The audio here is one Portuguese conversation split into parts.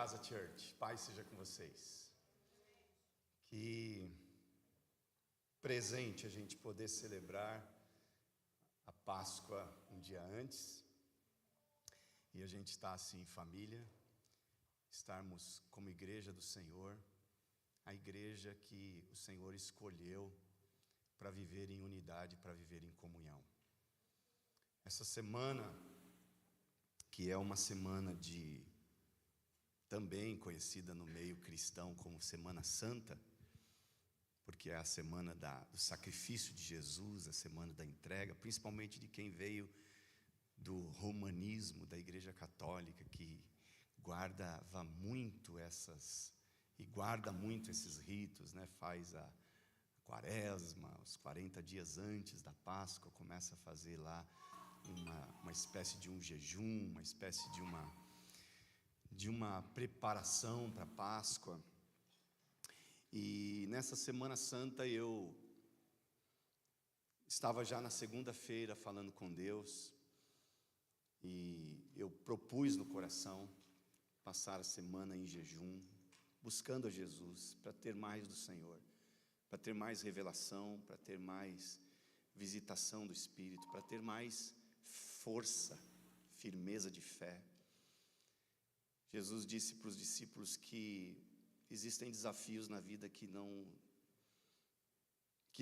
Casa Church, paz seja com vocês. Que presente a gente poder celebrar a Páscoa um dia antes e a gente estar assim em família, estarmos como igreja do Senhor, a igreja que o Senhor escolheu para viver em unidade, para viver em comunhão. Essa semana, que é uma semana também conhecida no meio cristão como Semana Santa, porque é a semana do sacrifício de Jesus, a semana da entrega, principalmente de quem veio do romanismo, da Igreja Católica, que guarda muito esses ritos, né? Faz a Quaresma, os 40 dias antes da Páscoa, começa a fazer lá uma espécie de um jejum, uma espécie de uma preparação para a Páscoa. E nessa Semana Santa eu estava já na segunda-feira falando com Deus, e eu propus no coração passar a semana em jejum, buscando a Jesus, para ter mais do Senhor, para ter mais revelação, para ter mais visitação do Espírito, para ter mais força, firmeza de fé. Jesus disse para os discípulos que existem desafios na vida que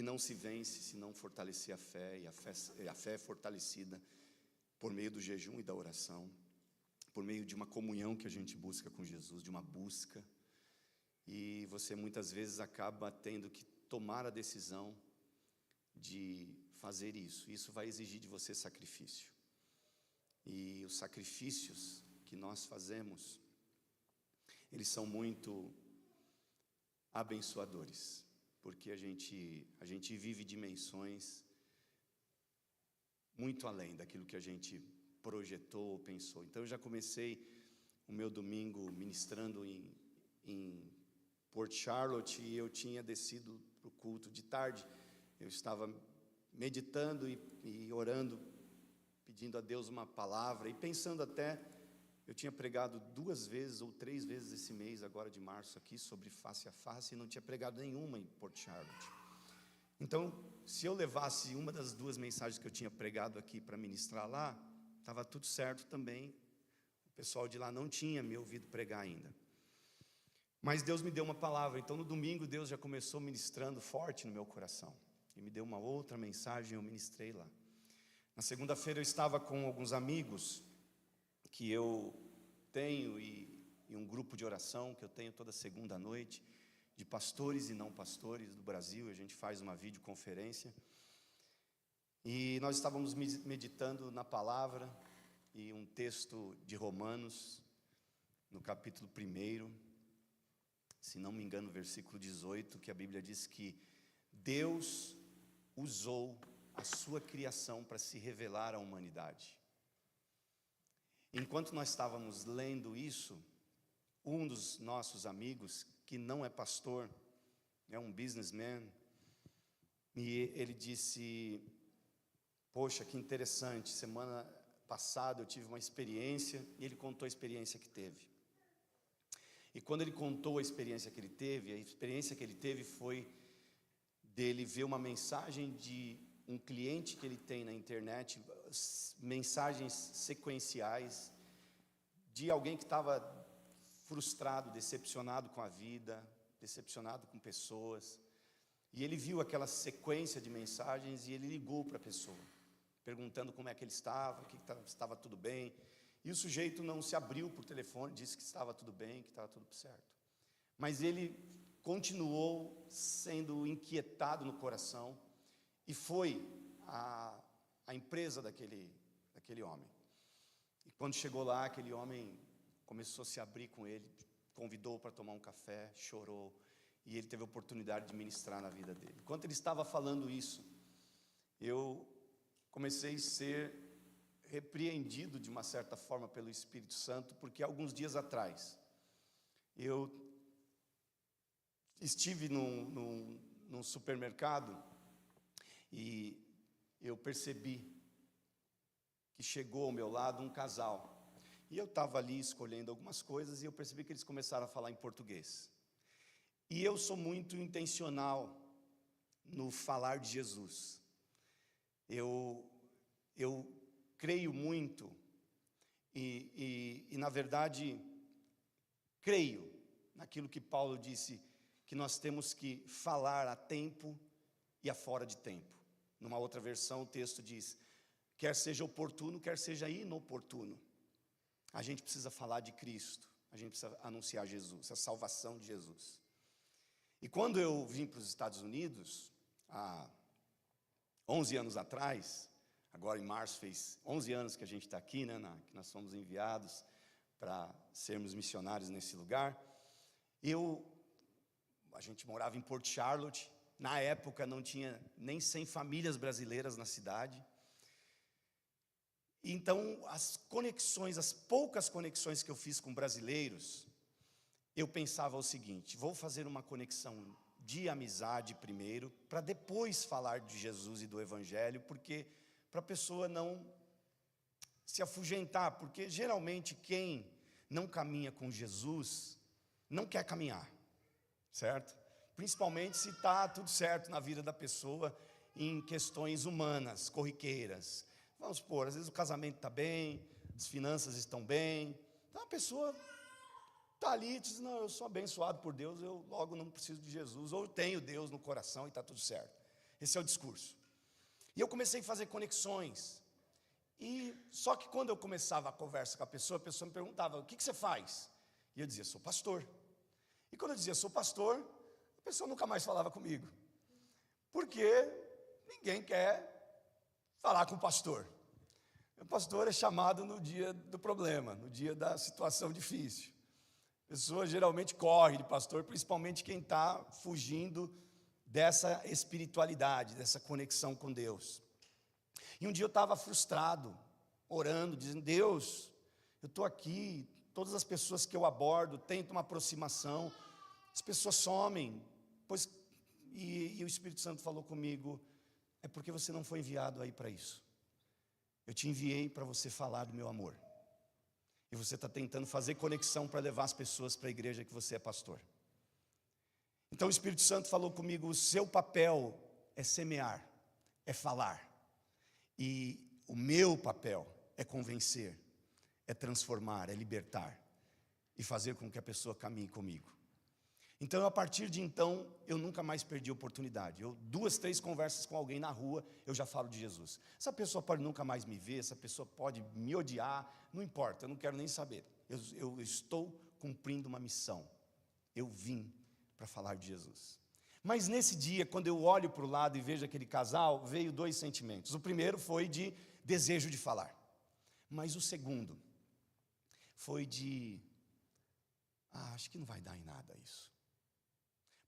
não se vence se não fortalecer a fé, e a fé é fortalecida por meio do jejum e da oração, por meio de uma comunhão que a gente busca com Jesus, de uma busca, e você muitas vezes acaba tendo que tomar a decisão de fazer isso. Isso vai exigir de você sacrifício, e os sacrifícios que nós fazemos, eles são muito abençoadores, porque a gente vive dimensões muito além daquilo que a gente projetou ou pensou. Então eu já comecei o meu domingo ministrando em Port Charlotte, e eu tinha descido para o culto de tarde. Eu estava meditando e orando, pedindo a Deus uma palavra, e pensando até, eu tinha pregado 2 vezes ou 3 vezes esse mês, agora de março, aqui, sobre face a face, e não tinha pregado nenhuma em Port Charlotte. Então, se eu levasse uma das 2 mensagens que eu tinha pregado aqui para ministrar lá, estava tudo certo também. O pessoal de lá não tinha me ouvido pregar ainda. Mas Deus me deu uma palavra. Então no domingo Deus já começou ministrando forte no meu coração, e me deu uma outra mensagem, eu ministrei lá. Na segunda-feira eu estava com alguns amigos que eu tenho, e um grupo de oração que eu tenho toda segunda noite, de pastores e não pastores do Brasil. A gente faz uma videoconferência, e nós estávamos meditando na palavra, e um texto de Romanos, no capítulo 1, se não me engano, versículo 18, que a Bíblia diz que Deus usou a sua criação para se revelar à humanidade. Enquanto nós estávamos lendo isso, um dos nossos amigos, que não é pastor, é um businessman, e ele disse: poxa, que interessante, semana passada eu tive uma experiência, e ele contou a experiência que teve. E quando ele contou a experiência que ele teve foi dele ver uma mensagem de um cliente que ele tem na internet, mensagens sequenciais, de alguém que estava frustrado, decepcionado com a vida, decepcionado com pessoas, e ele viu aquela sequência de mensagens, e ele ligou para a pessoa, perguntando como é que ele estava, que estava tudo bem, e o sujeito não se abriu por telefone, disse que estava tudo bem, que estava tudo certo, mas ele continuou sendo inquietado no coração, e foi à empresa daquele homem. E quando chegou lá, aquele homem começou a se abrir com ele, convidou para tomar um café, chorou, e ele teve a oportunidade de ministrar na vida dele. Enquanto ele estava falando isso, eu comecei a ser repreendido de uma certa forma pelo Espírito Santo, porque alguns dias atrás eu estive num supermercado, e eu percebi que chegou ao meu lado um casal, E eu estava ali escolhendo algumas coisas e eu percebi que eles começaram a falar em português. E eu sou muito intencional no falar de Jesus. Eu creio muito e na verdade, creio naquilo que Paulo disse, que nós temos que falar a tempo e a fora de tempo. Numa outra versão, o texto diz, quer seja oportuno, quer seja inoportuno. A gente precisa falar de Cristo, a gente precisa anunciar Jesus, a salvação de Jesus. E quando eu vim para os Estados Unidos, há 11 anos atrás, agora em março fez 11 anos que a gente está aqui, né, que nós fomos enviados para sermos missionários nesse lugar. A gente morava em Port Charlotte, na época não tinha nem 100 famílias brasileiras na cidade. Então, as poucas conexões que eu fiz com brasileiros, eu pensava o seguinte, vou fazer uma conexão de amizade primeiro, para depois falar de Jesus e do Evangelho, porque para a pessoa não se afugentar, porque geralmente quem não caminha com Jesus, não quer caminhar, certo? Principalmente se está tudo certo na vida da pessoa, em questões humanas, corriqueiras. Vamos supor, às vezes o casamento está bem, as finanças estão bem, então a pessoa está ali e diz, não, eu sou abençoado por Deus, eu logo não preciso de Jesus, ou eu tenho Deus no coração e está tudo certo. Esse é o discurso. E eu comecei a fazer conexões, só que quando eu começava a conversa com a pessoa me perguntava, o que você faz? E eu dizia, sou pastor. E quando eu dizia, sou pastor, a pessoa nunca mais falava comigo, porque ninguém quer falar com o pastor. O pastor é chamado no dia do problema, no dia da situação difícil. A pessoa geralmente corre de pastor, principalmente quem está fugindo dessa espiritualidade, dessa conexão com Deus. E um dia eu estava frustrado, orando, dizendo, Deus, eu estou aqui, todas as pessoas que eu abordo, tento uma aproximação, as pessoas somem, e o Espírito Santo falou comigo, é porque você não foi enviado aí para isso. Eu te enviei para você falar do meu amor. E você está tentando fazer conexão para levar as pessoas para a igreja que você é pastor. Então o Espírito Santo falou comigo, o seu papel é semear, é falar. E o meu papel é convencer, é transformar, é libertar. E fazer com que a pessoa caminhe comigo. Então, a partir de então, eu nunca mais perdi a oportunidade. 2, 3 conversas com alguém na rua, eu já falo de Jesus. Essa pessoa pode nunca mais me ver, essa pessoa pode me odiar, não importa, eu não quero nem saber. Eu estou cumprindo uma missão. Eu vim para falar de Jesus. Mas nesse dia, quando eu olho para o lado e vejo aquele casal, veio 2 sentimentos. O primeiro foi de desejo de falar. Mas o segundo foi de, acho que não vai dar em nada isso.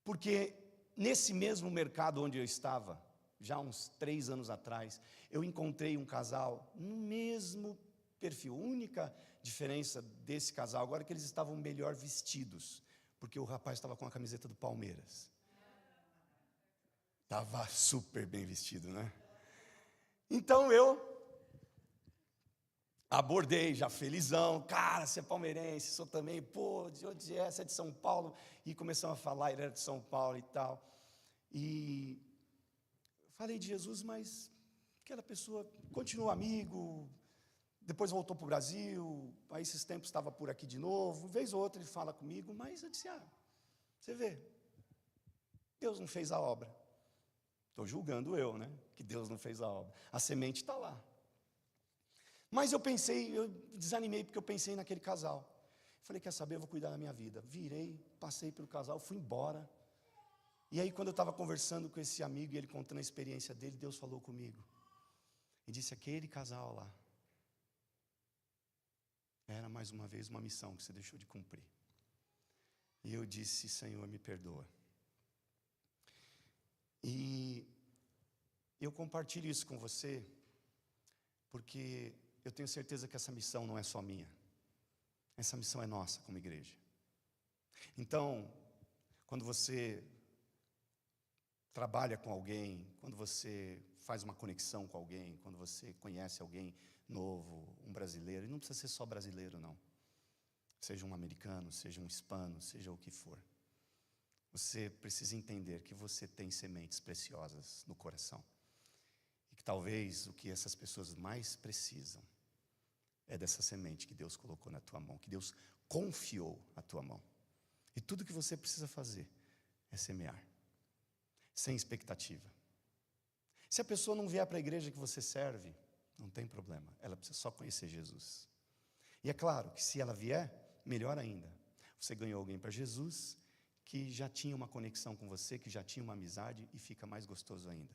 Porque nesse mesmo mercado onde eu estava, já uns 3 anos atrás, eu encontrei um casal no mesmo perfil. A única diferença desse casal agora é que eles estavam melhor vestidos, porque o rapaz estava com a camiseta do Palmeiras. Estava super bem vestido, né? Então eu abordei já felizão, cara, você é palmeirense, sou também, pô, de onde é? Você é de São Paulo? E começamos a falar, ele era de São Paulo e tal. E falei de Jesus, mas aquela pessoa continuou amigo, depois voltou para o Brasil, aí esses tempos estava por aqui de novo, vez ou outra ele fala comigo, mas eu disse, você vê, Deus não fez a obra. Estou julgando eu, né, que Deus não fez a obra. A semente está lá. Mas eu desanimei porque eu pensei naquele casal. Falei, quer saber, eu vou cuidar da minha vida. Virei, passei pelo casal, fui embora. E aí quando eu estava conversando com esse amigo e ele contando a experiência dele, Deus falou comigo. E disse, aquele casal lá, era mais uma vez uma missão que você deixou de cumprir. E eu disse, Senhor, me perdoa. E eu compartilho isso com você, porque eu tenho certeza que essa missão não é só minha. Essa missão é nossa como igreja. Então, quando você trabalha com alguém, quando você faz uma conexão com alguém, quando você conhece alguém, novo, um brasileiro, e não precisa ser só brasileiro, não. Seja um americano, seja um hispano, seja o que for. Você precisa entender que você tem sementes preciosas no coração. E que talvez o que essas pessoas mais precisam é dessa semente que Deus colocou na tua mão, que Deus confiou à tua mão. E tudo que você precisa fazer é semear, sem expectativa. Se a pessoa não vier para a igreja que você serve, não tem problema, ela precisa só conhecer Jesus. E é claro que se ela vier, melhor ainda, você ganhou alguém para Jesus, que já tinha uma conexão com você, que já tinha uma amizade, e fica mais gostoso ainda.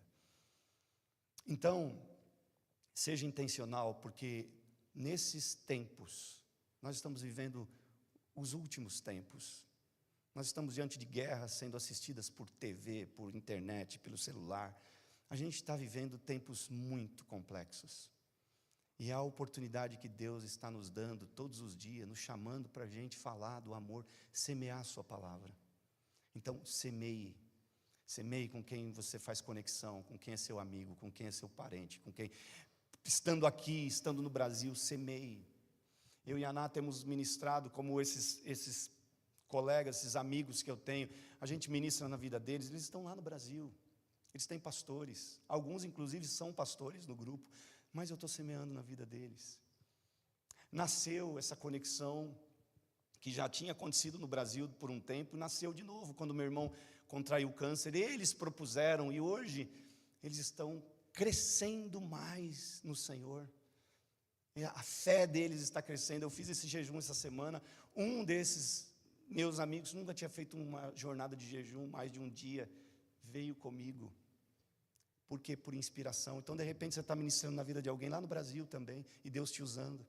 Então, seja intencional, porque nesses tempos, nós estamos vivendo os últimos tempos. Nós estamos diante de guerras sendo assistidas por TV, por internet, pelo celular. A gente está vivendo tempos muito complexos. E é a oportunidade que Deus está nos dando todos os dias, nos chamando para a gente falar do amor, semear a sua palavra. Então, semeie. Semeie com quem você faz conexão, com quem é seu amigo, com quem é seu parente, com quem, estando aqui, estando no Brasil, semeie. Eu e a Ana temos ministrado como esses colegas, esses amigos que eu tenho, a gente ministra na vida deles, eles estão lá no Brasil, eles têm pastores, alguns inclusive são pastores no grupo, mas eu estou semeando na vida deles. Nasceu essa conexão, que já tinha acontecido no Brasil por um tempo, nasceu de novo, quando meu irmão contraiu câncer, eles propuseram, e hoje eles estão crescendo mais no Senhor, e a fé deles está crescendo. Eu fiz esse jejum essa semana, um desses meus amigos nunca tinha feito uma jornada de jejum, mais de um dia, veio comigo, porque por inspiração. Então de repente você está ministrando na vida de alguém lá no Brasil também, e Deus te usando,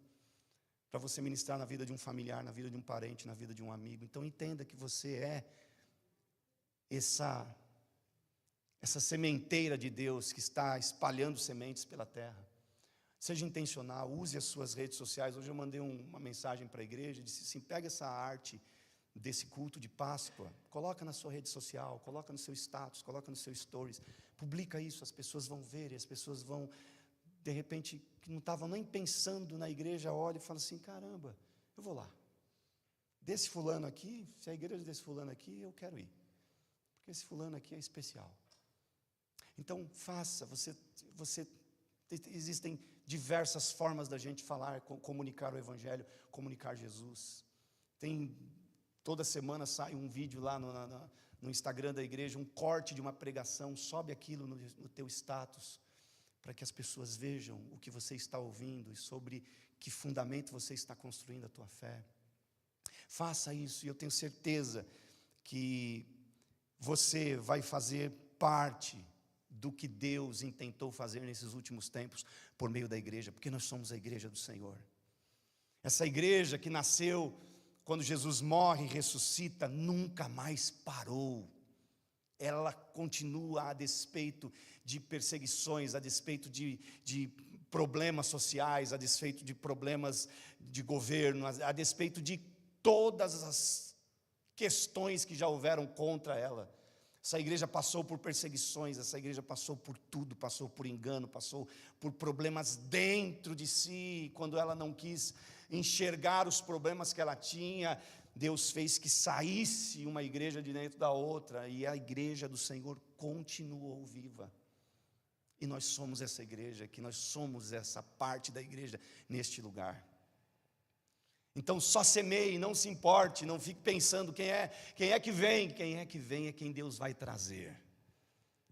para você ministrar na vida de um familiar, na vida de um parente, na vida de um amigo. Então entenda que você é essa sementeira de Deus que está espalhando sementes pela terra. Seja intencional, use as suas redes sociais. Hoje eu mandei uma mensagem para a igreja, disse assim: pega essa arte desse culto de Páscoa, coloca na sua rede social, coloca no seu status, coloca no seu stories, publica isso, as pessoas vão ver, e as pessoas vão, de repente, que não estavam nem pensando na igreja, olha e fala assim: caramba, eu vou lá, desse fulano aqui, se a igreja desse fulano aqui, eu quero ir, porque esse fulano aqui é especial. Então faça, existem diversas formas da gente falar, comunicar o Evangelho, comunicar Jesus. Toda semana sai um vídeo lá no Instagram da igreja, um corte de uma pregação, sobe aquilo no teu status, para que as pessoas vejam o que você está ouvindo e sobre que fundamento você está construindo a tua fé. Faça isso, e eu tenho certeza que você vai fazer parte do que Deus intentou fazer nesses últimos tempos por meio da igreja, porque nós somos a igreja do Senhor. Essa igreja que nasceu quando Jesus morre e ressuscita, nunca mais parou. Ela continua a despeito de perseguições, a despeito de problemas sociais, a despeito de problemas de governo, a despeito de todas as questões que já houveram contra ela. Essa igreja passou por perseguições, essa igreja passou por tudo, passou por engano, passou por problemas dentro de si. Quando ela não quis enxergar os problemas que ela tinha, Deus fez que saísse uma igreja de dentro da outra, e a igreja do Senhor continuou viva. E nós somos essa igreja, que nós somos essa parte da igreja neste lugar. Então só semeie, não se importe, não fique pensando quem é que vem é quem Deus vai trazer.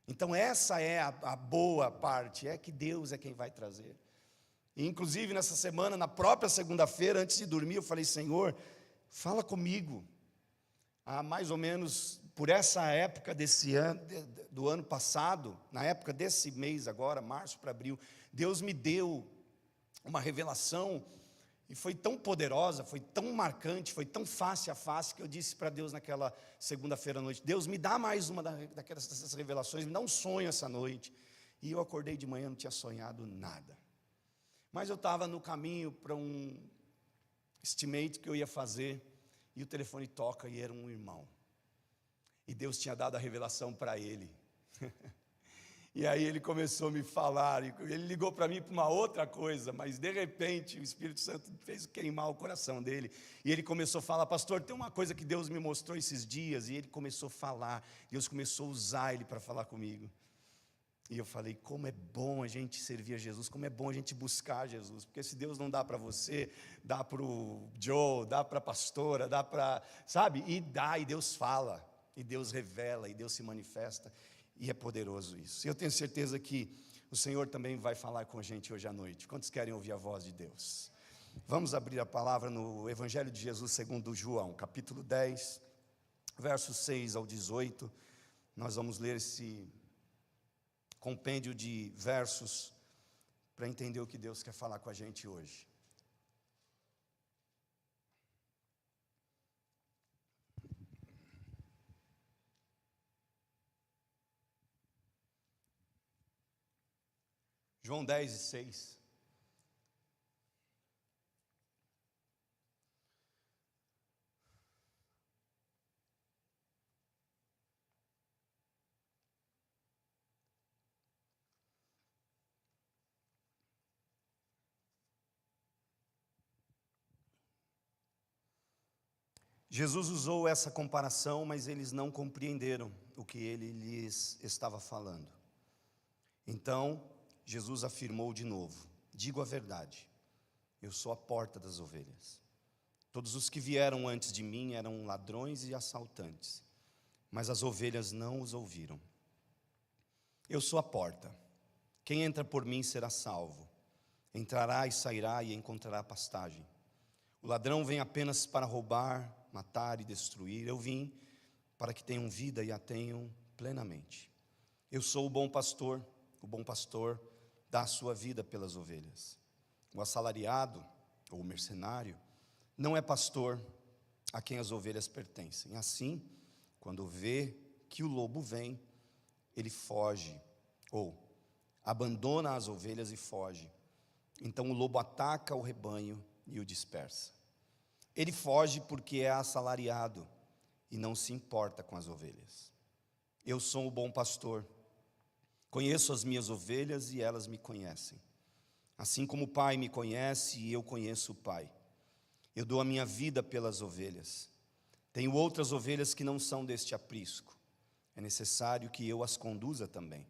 Então essa é a boa parte, é que Deus é quem vai trazer. E inclusive nessa semana, na própria segunda-feira, antes de dormir, eu falei: Senhor, fala comigo. Há mais ou menos por essa época desse ano, do ano passado, na época desse mês agora, março para abril, Deus me deu uma revelação. E foi tão poderosa, foi tão marcante, foi tão face a face, que eu disse para Deus naquela segunda-feira à noite: Deus, me dá mais uma dessas revelações, me dá um sonho essa noite. E eu acordei de manhã, não tinha sonhado nada. Mas eu estava no caminho para um estimate que eu ia fazer, e o telefone toca, e era um irmão. E Deus tinha dado a revelação para ele. E aí ele começou a me falar, e ele ligou para mim para uma outra coisa, mas de repente o Espírito Santo fez queimar o coração dele, e ele começou a falar: pastor, tem uma coisa que Deus me mostrou esses dias, e ele começou a falar, Deus começou a usar ele para falar comigo. E eu falei: como é bom a gente servir a Jesus, como é bom a gente buscar Jesus, porque se Deus não dá para você, dá para o Joe, dá para a pastora, dá para, sabe, e dá, e Deus fala, e Deus revela, e Deus se manifesta, e é poderoso isso. E eu tenho certeza que o Senhor também vai falar com a gente hoje à noite. Quantos querem ouvir a voz de Deus? Vamos abrir a palavra no Evangelho de Jesus segundo João, capítulo 10, versos 6 ao 18, nós vamos ler esse compêndio de versos para entender o que Deus quer falar com a gente hoje. João 10 e 6. Jesus usou essa comparação, mas eles não compreenderam o que ele lhes estava falando. Então, Jesus afirmou de novo: digo a verdade, eu sou a porta das ovelhas. Todos os que vieram antes de mim eram ladrões e assaltantes, mas as ovelhas não os ouviram. Eu sou a porta. Quem entra por mim será salvo. Entrará e sairá e encontrará pastagem. O ladrão vem apenas para roubar, matar e destruir. Eu vim para que tenham vida e a tenham plenamente. Eu sou o bom pastor dá a sua vida pelas ovelhas. O assalariado, ou o mercenário, não é pastor a quem as ovelhas pertencem. Assim, quando vê que o lobo vem, ele foge, ou abandona as ovelhas e foge. Então o lobo ataca o rebanho e o dispersa. Ele foge porque é assalariado e não se importa com as ovelhas. Eu sou o bom pastor. Conheço as minhas ovelhas e elas me conhecem. Assim como o Pai me conhece e eu conheço o Pai. Eu dou a minha vida pelas ovelhas. Tenho outras ovelhas que não são deste aprisco. É necessário que eu as conduza também.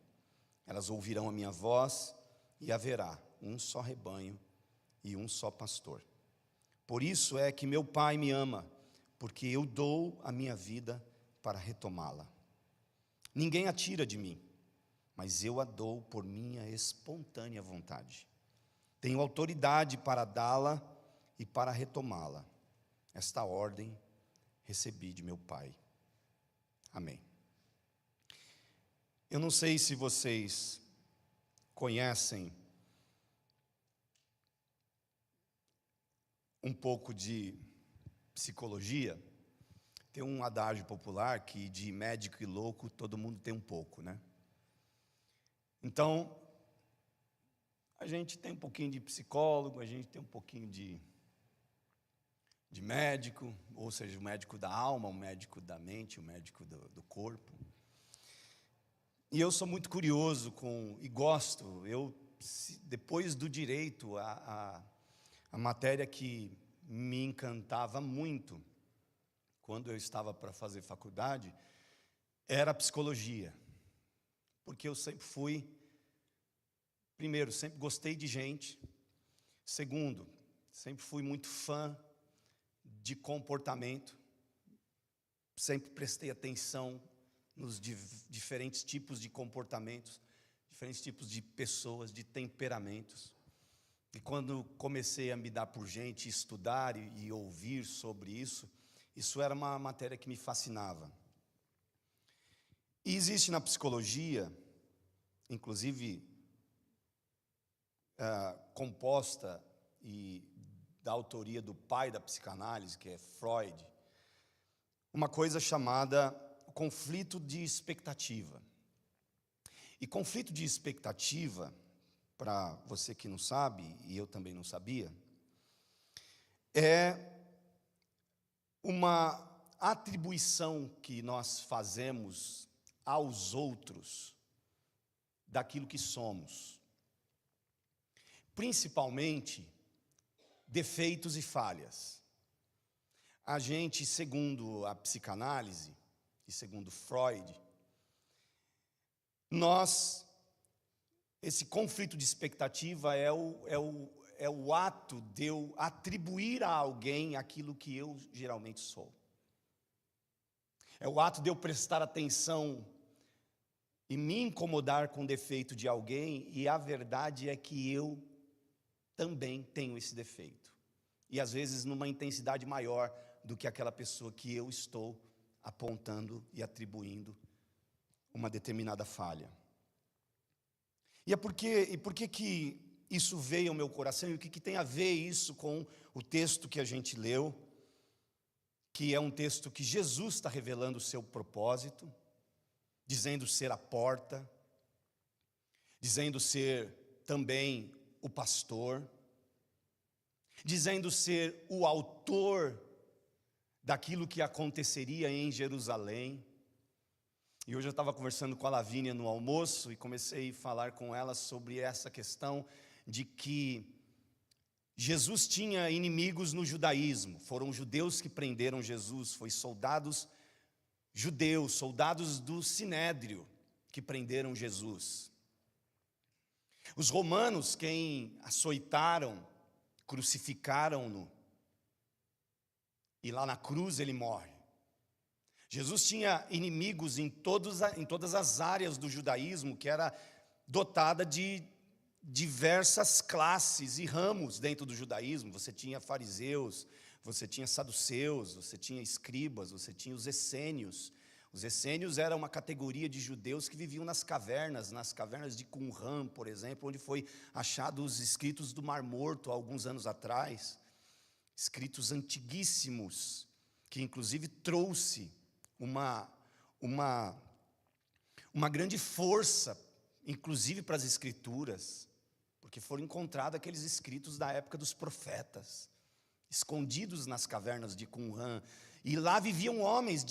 Elas ouvirão a minha voz e haverá um só rebanho e um só pastor. Por isso é que meu Pai me ama, porque eu dou a minha vida para retomá-la. Ninguém a tira de mim, mas eu a dou por minha espontânea vontade. Tenho autoridade para dá-la e para retomá-la. Esta ordem recebi de meu Pai. Amém. Eu não sei se vocês conhecem um pouco de psicologia. Tem um adágio popular que de médico e louco todo mundo tem um pouco, né? Então, a gente tem um pouquinho de psicólogo, a gente tem um pouquinho de médico, ou seja, o médico da alma, o médico da mente, o médico do corpo. E eu sou muito curioso e gosto, depois do direito, a matéria que me encantava muito, quando eu estava para fazer faculdade, era a psicologia. Porque eu sempre primeiro, sempre gostei de gente. Segundo, sempre fui muito fã de comportamento. Sempre prestei atenção nos diferentes tipos de comportamentos, diferentes tipos de pessoas, de temperamentos. E quando comecei a me dar por gente, estudar e ouvir sobre isso era uma matéria que me fascinava. E existe na psicologia, inclusive composta e da autoria do pai da psicanálise, que é Freud, uma coisa chamada conflito de expectativa. E conflito de expectativa, para você que não sabe, e eu também não sabia, é uma atribuição que nós fazemos aos outros daquilo que somos, principalmente defeitos e falhas. A gente, segundo a psicanálise e segundo Freud, esse conflito de expectativa é o ato de eu atribuir a alguém aquilo que eu geralmente sou. É o ato de eu prestar atenção e me incomodar com o defeito de alguém, e a verdade é que eu também tenho esse defeito. E às vezes numa intensidade maior do que aquela pessoa que eu estou apontando e atribuindo uma determinada falha. E por que isso veio ao meu coração, e o que tem a ver isso com o texto que a gente leu, que é um texto que Jesus está revelando o seu propósito, dizendo ser a porta, dizendo ser também o pastor, dizendo ser o autor daquilo que aconteceria em Jerusalém. E hoje eu estava conversando com a Lavínia no almoço e comecei a falar com ela sobre essa questão de que Jesus tinha inimigos no judaísmo. Foram judeus que prenderam Jesus, foi soldados judeus, soldados do Sinédrio, que prenderam Jesus. Os romanos, quem açoitaram, crucificaram-no, e lá na cruz ele morre. Jesus tinha inimigos em todas as áreas do judaísmo, que era dotada de diversas classes e ramos dentro do judaísmo. Você tinha fariseus, você tinha saduceus, você tinha escribas, você tinha os essênios. Os essênios eram uma categoria de judeus que viviam nas cavernas de Qumran, por exemplo, onde foi achados os escritos do Mar Morto há alguns anos atrás. Escritos antiguíssimos, que inclusive trouxe uma grande força, inclusive para as escrituras, porque foram encontrados aqueles escritos da época dos profetas, escondidos nas cavernas de Qumran, e lá viviam homens,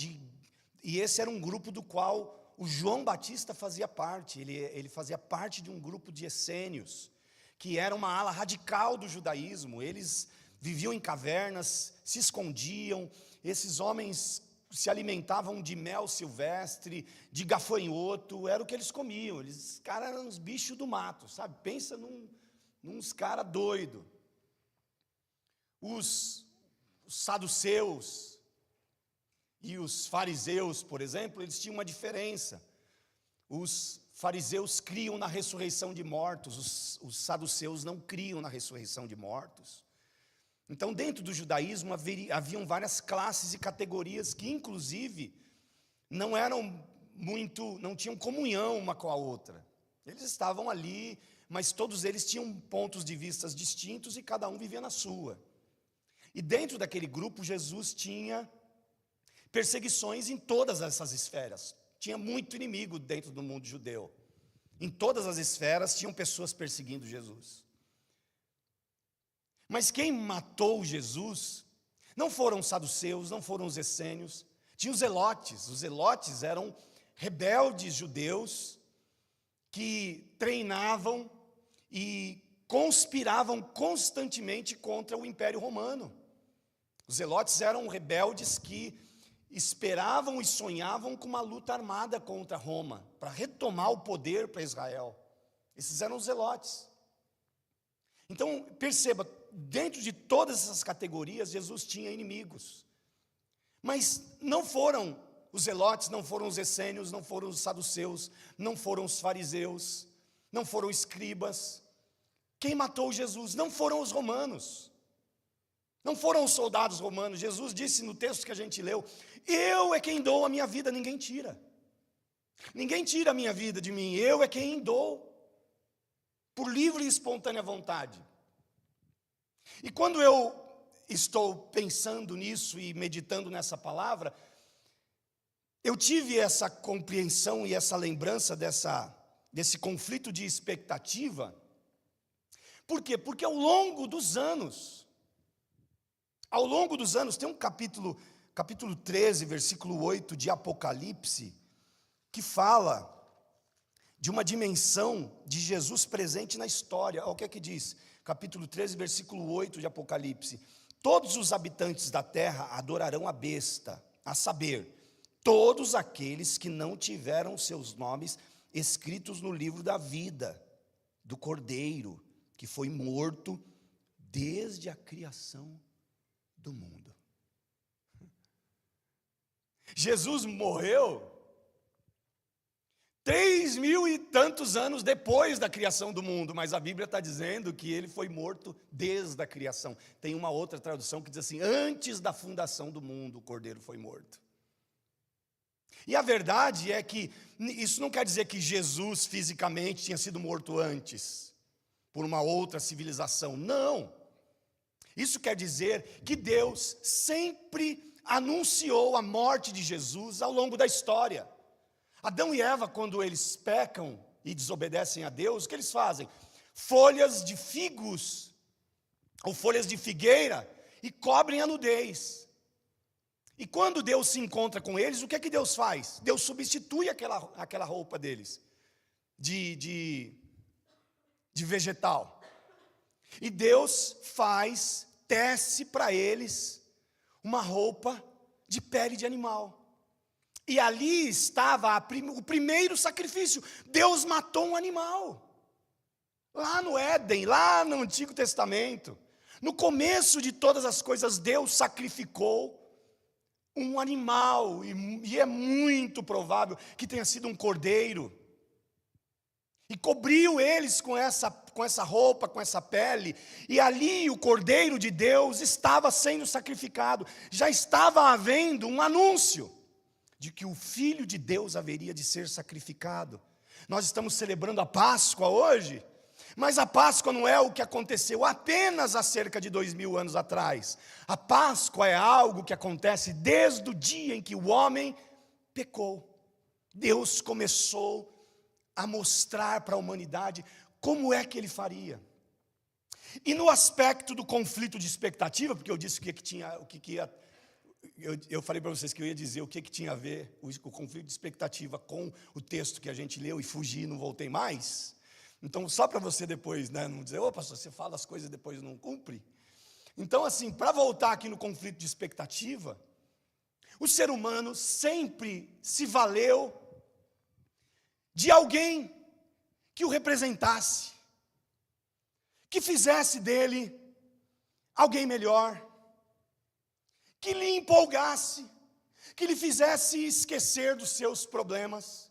e esse era um grupo do qual o João Batista fazia parte. Ele fazia parte de um grupo de essênios, que era uma ala radical do judaísmo. Eles viviam em cavernas, se escondiam. Esses homens se alimentavam de mel silvestre, de gafanhoto, era o que eles comiam. Os caras eram uns bichos do mato, sabe? Pensa nos caras doidos. Os saduceus e os fariseus, por exemplo, eles tinham uma diferença. Os fariseus criam na ressurreição de mortos, os saduceus não criam na ressurreição de mortos. Então, dentro do judaísmo, haviam várias classes e categorias que, inclusive, não tinham comunhão uma com a outra. Eles estavam ali, mas todos eles tinham pontos de vista distintos e cada um vivia na sua. E dentro daquele grupo, Jesus tinha perseguições em todas essas esferas. Tinha muito inimigo dentro do mundo judeu. Em todas as esferas, tinham pessoas perseguindo Jesus. Mas quem matou Jesus não foram os saduceus, não foram os essênios, tinha os zelotes. Os zelotes eram rebeldes judeus que treinavam e conspiravam constantemente contra o Império Romano. Os zelotes eram rebeldes que esperavam e sonhavam com uma luta armada contra Roma, para retomar o poder para Israel. Esses eram os zelotes. Então, perceba, dentro de todas essas categorias, Jesus tinha inimigos. Mas não foram os zelotes, não foram os essênios, não foram os saduceus, não foram os fariseus, não foram os escribas. Quem matou Jesus não foram os romanos, não foram os soldados romanos. Jesus disse no texto que a gente leu: eu é quem dou a minha vida, ninguém tira. Ninguém tira a minha vida de mim, eu é quem dou, por livre e espontânea vontade. E quando eu estou pensando nisso e meditando nessa palavra, eu tive essa compreensão e essa lembrança desse conflito de expectativa. Por quê? Porque ao longo dos anos, tem um capítulo 13, versículo 8 de Apocalipse, que fala de uma dimensão de Jesus presente na história. Olha o que é que diz, capítulo 13, versículo 8 de Apocalipse: todos os habitantes da terra adorarão a besta, a saber, todos aqueles que não tiveram seus nomes escritos no livro da vida do Cordeiro, que foi morto desde a criação do mundo. Jesus morreu 3.000 e tantos anos depois da criação do mundo, mas a Bíblia está dizendo que ele foi morto desde a criação. Tem uma outra tradução que diz assim: antes da fundação do mundo, o Cordeiro foi morto. E a verdade é que isso não quer dizer que Jesus fisicamente tinha sido morto antes, por uma outra civilização. Não. Isso quer dizer que Deus sempre anunciou a morte de Jesus ao longo da história. Adão e Eva, quando eles pecam e desobedecem a Deus, o que eles fazem? Folhas de figos ou folhas de figueira e cobrem a nudez. E quando Deus se encontra com eles, o que é que Deus faz? Deus substitui aquela roupa deles de vegetal. E Deus tece para eles uma roupa de pele de animal. E ali estava o primeiro sacrifício. Deus matou um animal. Lá no Éden, lá no Antigo Testamento. No começo de todas as coisas, Deus sacrificou um animal. E é muito provável que tenha sido um cordeiro. E cobriu eles com essa roupa, com essa pele. E ali o Cordeiro de Deus estava sendo sacrificado. Já estava havendo um anúncio de que o Filho de Deus haveria de ser sacrificado. Nós estamos celebrando a Páscoa hoje, mas a Páscoa não é o que aconteceu apenas há cerca de 2.000 anos atrás. A Páscoa é algo que acontece desde o dia em que o homem pecou. Deus começou a mostrar para a humanidade como é que ele faria. E no aspecto do conflito de expectativa, porque eu disse eu falei para vocês que eu ia dizer o que tinha a ver o conflito de expectativa com o texto que a gente leu e fugi e não voltei mais. Então, só para você depois, não dizer: ô pastor, você fala as coisas e depois não cumpre. Então, assim, para voltar aqui no conflito de expectativa, o ser humano sempre se valeu de alguém que o representasse, que fizesse dele alguém melhor, que lhe empolgasse, que lhe fizesse esquecer dos seus problemas,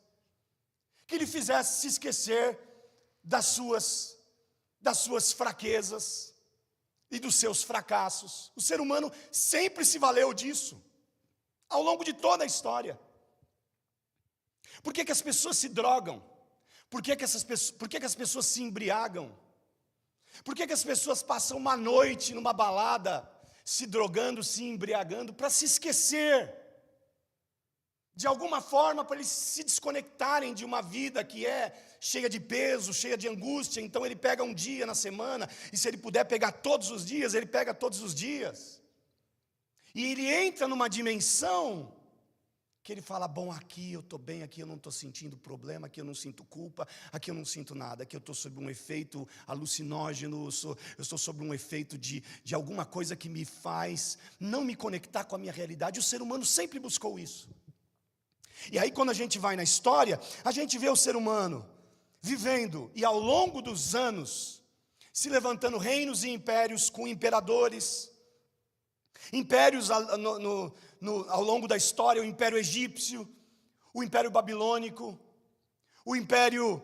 que lhe fizesse se esquecer das suas fraquezas e dos seus fracassos. O ser humano sempre se valeu disso, ao longo de toda a história. Por que as pessoas se drogam? Por que as pessoas se embriagam? Por que as pessoas passam uma noite numa balada se drogando, se embriagando, para se esquecer, de alguma forma, para eles se desconectarem de uma vida que é cheia de peso, cheia de angústia? Então ele pega um dia na semana, e se ele puder pegar todos os dias, ele pega todos os dias. E ele entra numa dimensão que ele fala: bom, aqui eu estou bem, aqui eu não estou sentindo problema, aqui eu não sinto culpa, aqui eu não sinto nada, aqui eu estou sob um efeito alucinógeno, eu estou sob um efeito de alguma coisa que me faz não me conectar com a minha realidade. O ser humano sempre buscou isso. E aí, quando a gente vai na história, a gente vê o ser humano vivendo, e ao longo dos anos, se levantando reinos e impérios com imperadores, impérios ao longo da história: o Império Egípcio, o Império Babilônico, o Império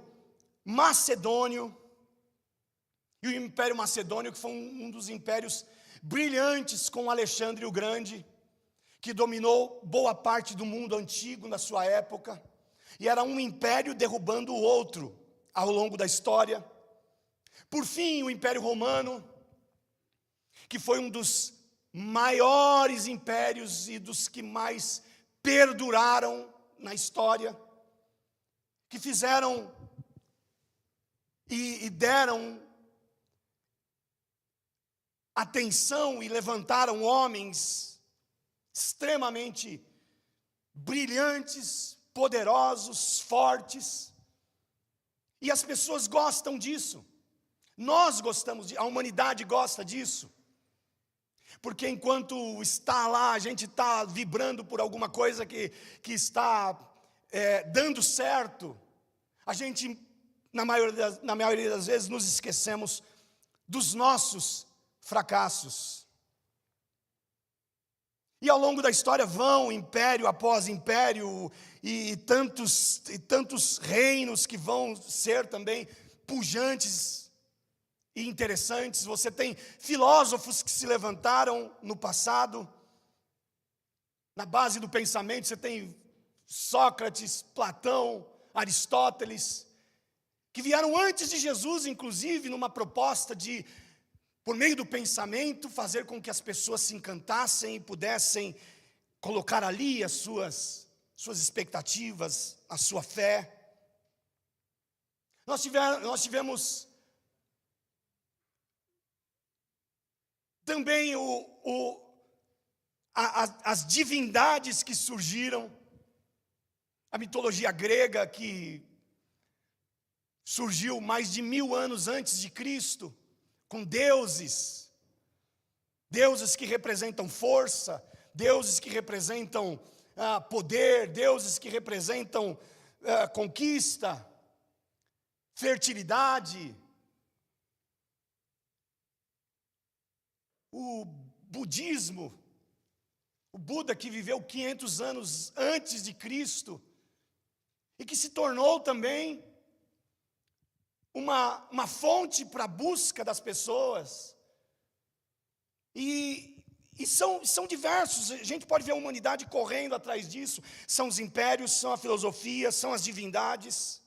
Macedônio. E o Império Macedônio, que foi um dos impérios brilhantes com Alexandre o Grande, que dominou boa parte do mundo antigo na sua época. E era um império derrubando o outro ao longo da história. Por fim, o Império Romano, que foi um dos maiores impérios e dos que mais perduraram na história, que fizeram e deram atenção e levantaram homens extremamente brilhantes, poderosos, fortes. E as pessoas gostam disso. Nós gostamos, a humanidade gosta disso. Porque enquanto está lá, a gente está vibrando por alguma coisa que está dando certo, a gente, na maioria das vezes, nos esquecemos dos nossos fracassos. E ao longo da história vão império após império, e tantos reinos que vão ser também pujantes e interessantes. Você tem filósofos que se levantaram no passado, na base do pensamento. Você tem Sócrates, Platão, Aristóteles, que vieram antes de Jesus, inclusive, numa proposta de, por meio do pensamento, fazer com que as pessoas se encantassem e pudessem colocar ali as suas expectativas, a sua fé. Nós tivemos também as divindades que surgiram, a mitologia grega que surgiu mais de 1000 anos antes de Cristo, com deuses que representam força, deuses que representam poder, deuses que representam conquista, fertilidade. O budismo, o Buda, que viveu 500 anos antes de Cristo e que se tornou também uma fonte para a busca das pessoas. E são diversos. A gente pode ver a humanidade correndo atrás disso. São os impérios, são a filosofia, são as divindades.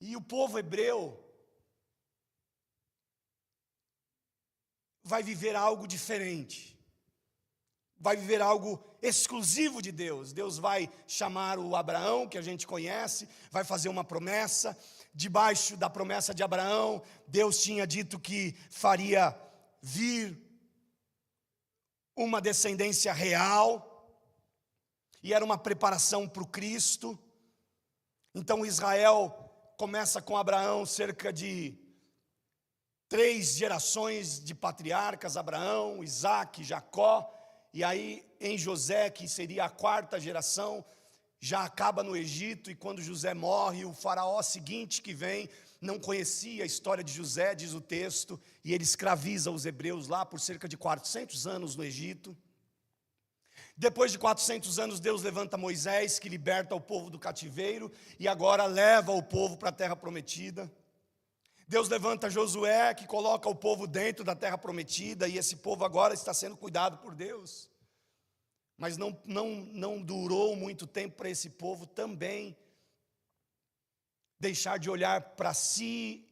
E o povo hebreu vai viver algo diferente. Vai viver algo exclusivo de Deus. Deus vai chamar o Abraão, que a gente conhece, vai fazer uma promessa. Debaixo da promessa de Abraão, Deus tinha dito que faria vir uma descendência real, e era uma preparação para o Cristo. Então Israel começa com Abraão, cerca de 3 gerações de patriarcas: Abraão, Isaque, Jacó. E aí em José, que seria a 4ª geração, já acaba no Egito. E quando José morre, o faraó seguinte que vem não conhecia a história de José, diz o texto, e ele escraviza os hebreus lá por cerca de 400 anos no Egito. Depois de 400 anos, Deus levanta Moisés, que liberta o povo do cativeiro e agora leva o povo para a terra prometida. Deus levanta Josué, que coloca o povo dentro da terra prometida, e esse povo agora está sendo cuidado por Deus. Mas não durou muito tempo para esse povo também deixar de olhar para si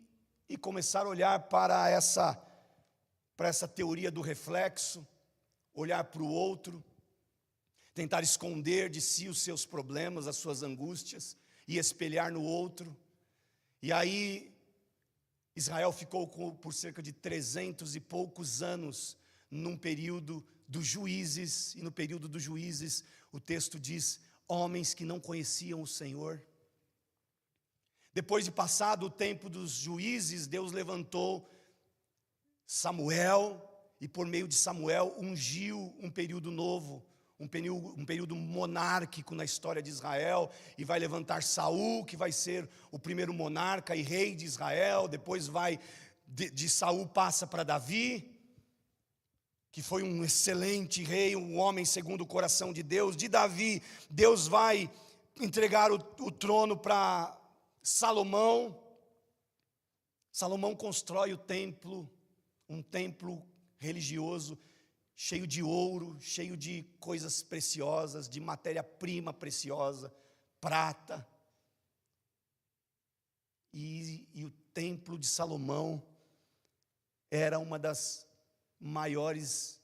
e começar a olhar para essa teoria do reflexo, olhar para o outro, tentar esconder de si os seus problemas, as suas angústias, e espelhar no outro. E aí Israel ficou por cerca de 300 e poucos anos num período dos juízes, e no período dos juízes o texto diz: homens que não conheciam o Senhor. Depois de passado o tempo dos juízes, Deus levantou Samuel, e por meio de Samuel ungiu um período novo, um período monárquico na história de Israel, e vai levantar Saul, que vai ser o primeiro monarca e rei de Israel. Depois de Saul passa para Davi, que foi um excelente rei, um homem segundo o coração de Deus. De Davi, Deus vai entregar o trono para Salomão. Salomão constrói o templo, um templo religioso, cheio de ouro, cheio de coisas preciosas, de matéria-prima preciosa, prata. E o templo de Salomão era uma das maiores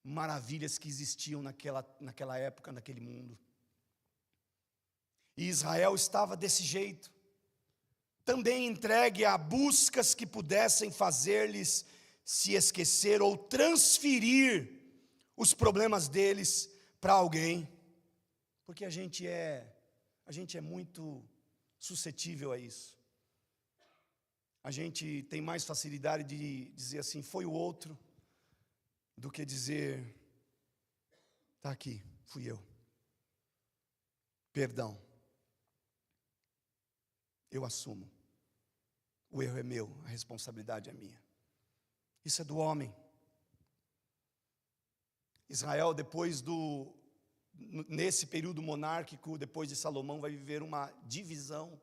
maravilhas que existiam naquela época, naquele mundo. E Israel estava desse jeito, também entregue a buscas que pudessem fazer-lhes se esquecer ou transferir os problemas deles para alguém, porque a gente é muito suscetível a isso. A gente tem mais facilidade de dizer assim, foi o outro, do que dizer, está aqui, fui eu. Perdão. Eu assumo. O erro é meu, a responsabilidade é minha. Isso é do homem. Israel, nesse período monárquico, depois de Salomão, vai viver uma divisão.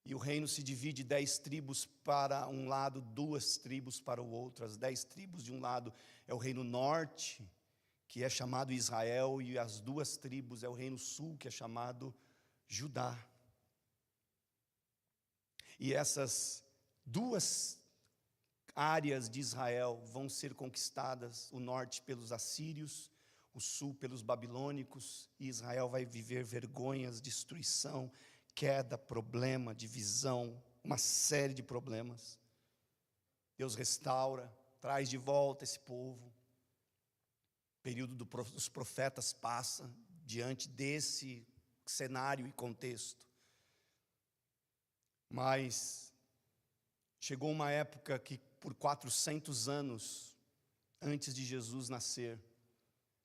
E o reino se divide 10 tribos para um lado, 2 tribos para o outro. As 10 tribos de um lado é o reino norte, que é chamado Israel, e as 2 tribos é o reino sul, que é chamado Judá. E essas 2 áreas de Israel vão ser conquistadas, o norte pelos assírios, o sul pelos babilônicos, e Israel vai viver vergonhas, destruição, queda, problema, divisão, uma série de problemas. Deus restaura, traz de volta esse povo. O período dos profetas passa diante desse cenário e contexto. Mas chegou uma época que por 400 anos antes de Jesus nascer,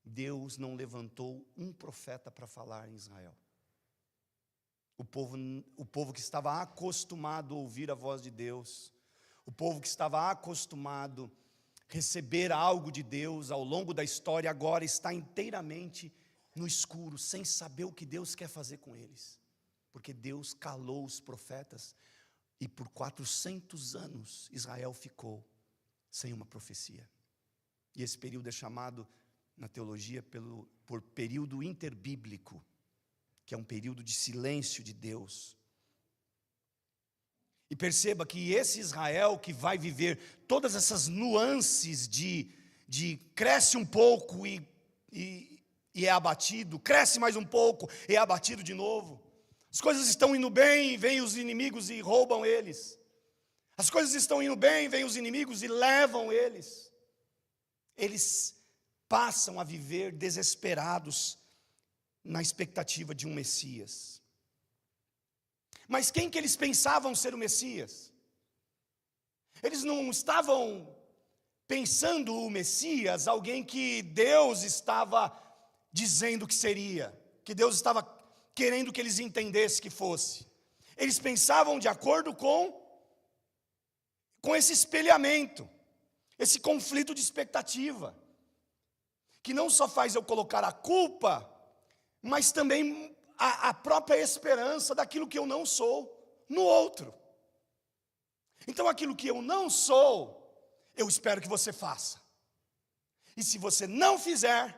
Deus não levantou um profeta para falar em Israel. O povo que estava acostumado a ouvir a voz de Deus, o povo que estava acostumado a receber algo de Deus ao longo da história, agora está inteiramente no escuro, sem saber o que Deus quer fazer com eles. Porque Deus calou os profetas e por 400 anos Israel ficou sem uma profecia. E esse período é chamado na teologia por período interbíblico, que é um período de silêncio de Deus. E perceba que esse Israel que vai viver todas essas nuances de cresce um pouco e é abatido, cresce mais um pouco e é abatido de novo. As coisas estão indo bem e vêm os inimigos e roubam eles. As coisas estão indo bem, vêm os inimigos e levam eles. Eles passam a viver desesperados na expectativa de um Messias. Mas quem que eles pensavam ser o Messias? Eles não estavam pensando o Messias, alguém que Deus estava dizendo que seria, que Deus estava querendo que eles entendessem que fosse. Eles pensavam de acordo com esse espelhamento, esse conflito de expectativa, que não só faz eu colocar a culpa, mas também a própria esperança daquilo que eu não sou no outro. Então aquilo que eu não sou, eu espero que você faça. E se você não fizer,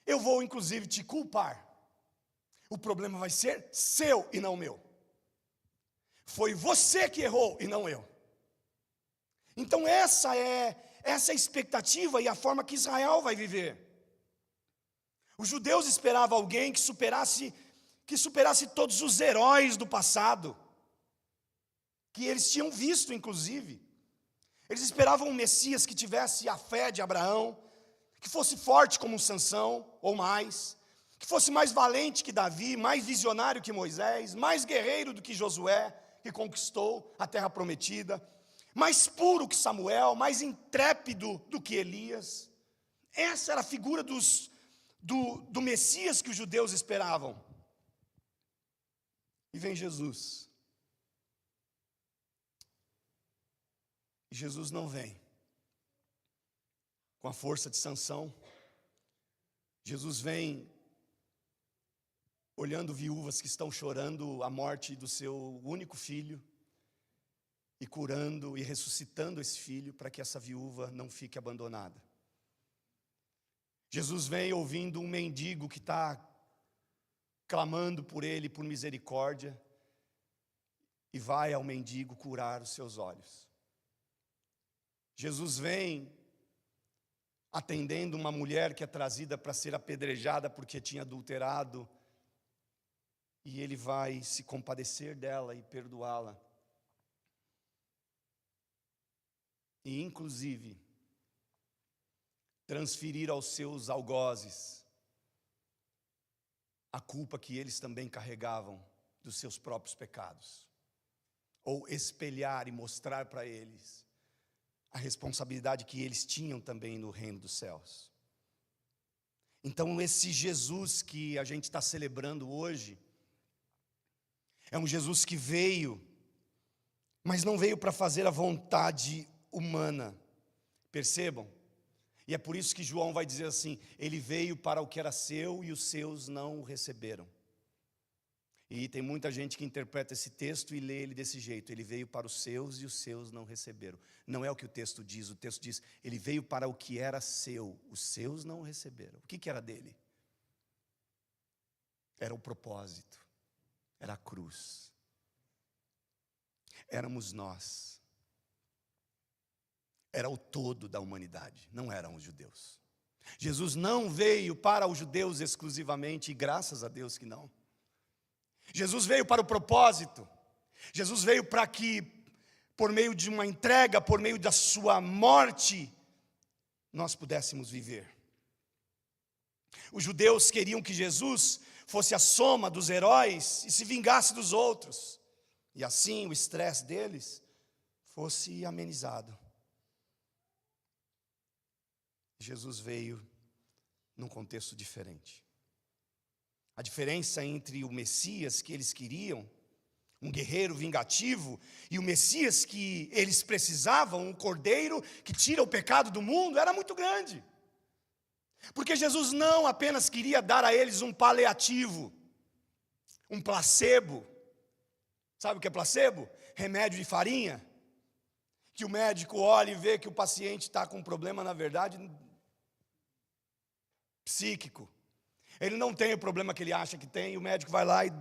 eu vou inclusive te culpar. O problema vai ser seu e não meu. Foi você que errou e não eu. Então essa é a expectativa e a forma que Israel vai viver. Os judeus esperavam alguém que superasse todos os heróis do passado, que eles tinham visto inclusive. Eles esperavam um Messias que tivesse a fé de Abraão, que fosse forte como Sansão ou mais, que fosse mais valente que Davi, mais visionário que Moisés, mais guerreiro do que Josué, que conquistou a terra prometida, mais puro que Samuel, mais intrépido do que Elias. Essa era a figura do Messias que os judeus esperavam. E vem Jesus. E Jesus não vem com a força de Sansão. Jesus vem olhando viúvas que estão chorando a morte do seu único filho e curando e ressuscitando esse filho para que essa viúva não fique abandonada. Jesus vem ouvindo um mendigo que está clamando por ele, por misericórdia, e vai ao mendigo curar os seus olhos. Jesus vem atendendo uma mulher que é trazida para ser apedrejada porque tinha adulterado, e ele vai se compadecer dela e perdoá-la. E inclusive transferir aos seus algozes a culpa que eles também carregavam dos seus próprios pecados, ou espelhar e mostrar para eles a responsabilidade que eles tinham também no reino dos céus. Então esse Jesus que a gente está celebrando hoje, é um Jesus que veio, mas não veio para fazer a vontade humana, percebam? E é por isso que João vai dizer assim, ele veio para o que era seu e os seus não o receberam. E tem muita gente que interpreta esse texto e lê ele desse jeito, ele veio para os seus e os seus não receberam. Não é o que o texto diz, ele veio para o que era seu, os seus não o receberam. O que era dele? Era o propósito, era a cruz. Éramos nós. Era o todo da humanidade, não eram os judeus. Jesus não veio para os judeus exclusivamente, e graças a Deus que não. Jesus veio para o propósito. Jesus veio para que, por meio de uma entrega, por meio da sua morte, nós pudéssemos viver. Os judeus queriam que Jesus fosse a soma dos heróis e se vingasse dos outros. E assim o estresse deles fosse amenizado. Jesus veio num contexto diferente. A diferença entre o Messias que eles queriam, um guerreiro vingativo, e o Messias que eles precisavam, um cordeiro que tira o pecado do mundo, era muito grande. Porque Jesus não apenas queria dar a eles um paliativo, um placebo. Sabe o que é placebo? Remédio de farinha. Que o médico olha e vê que o paciente está com um problema, na verdade, psíquico. Ele não tem o problema que ele acha que tem, e o médico vai lá e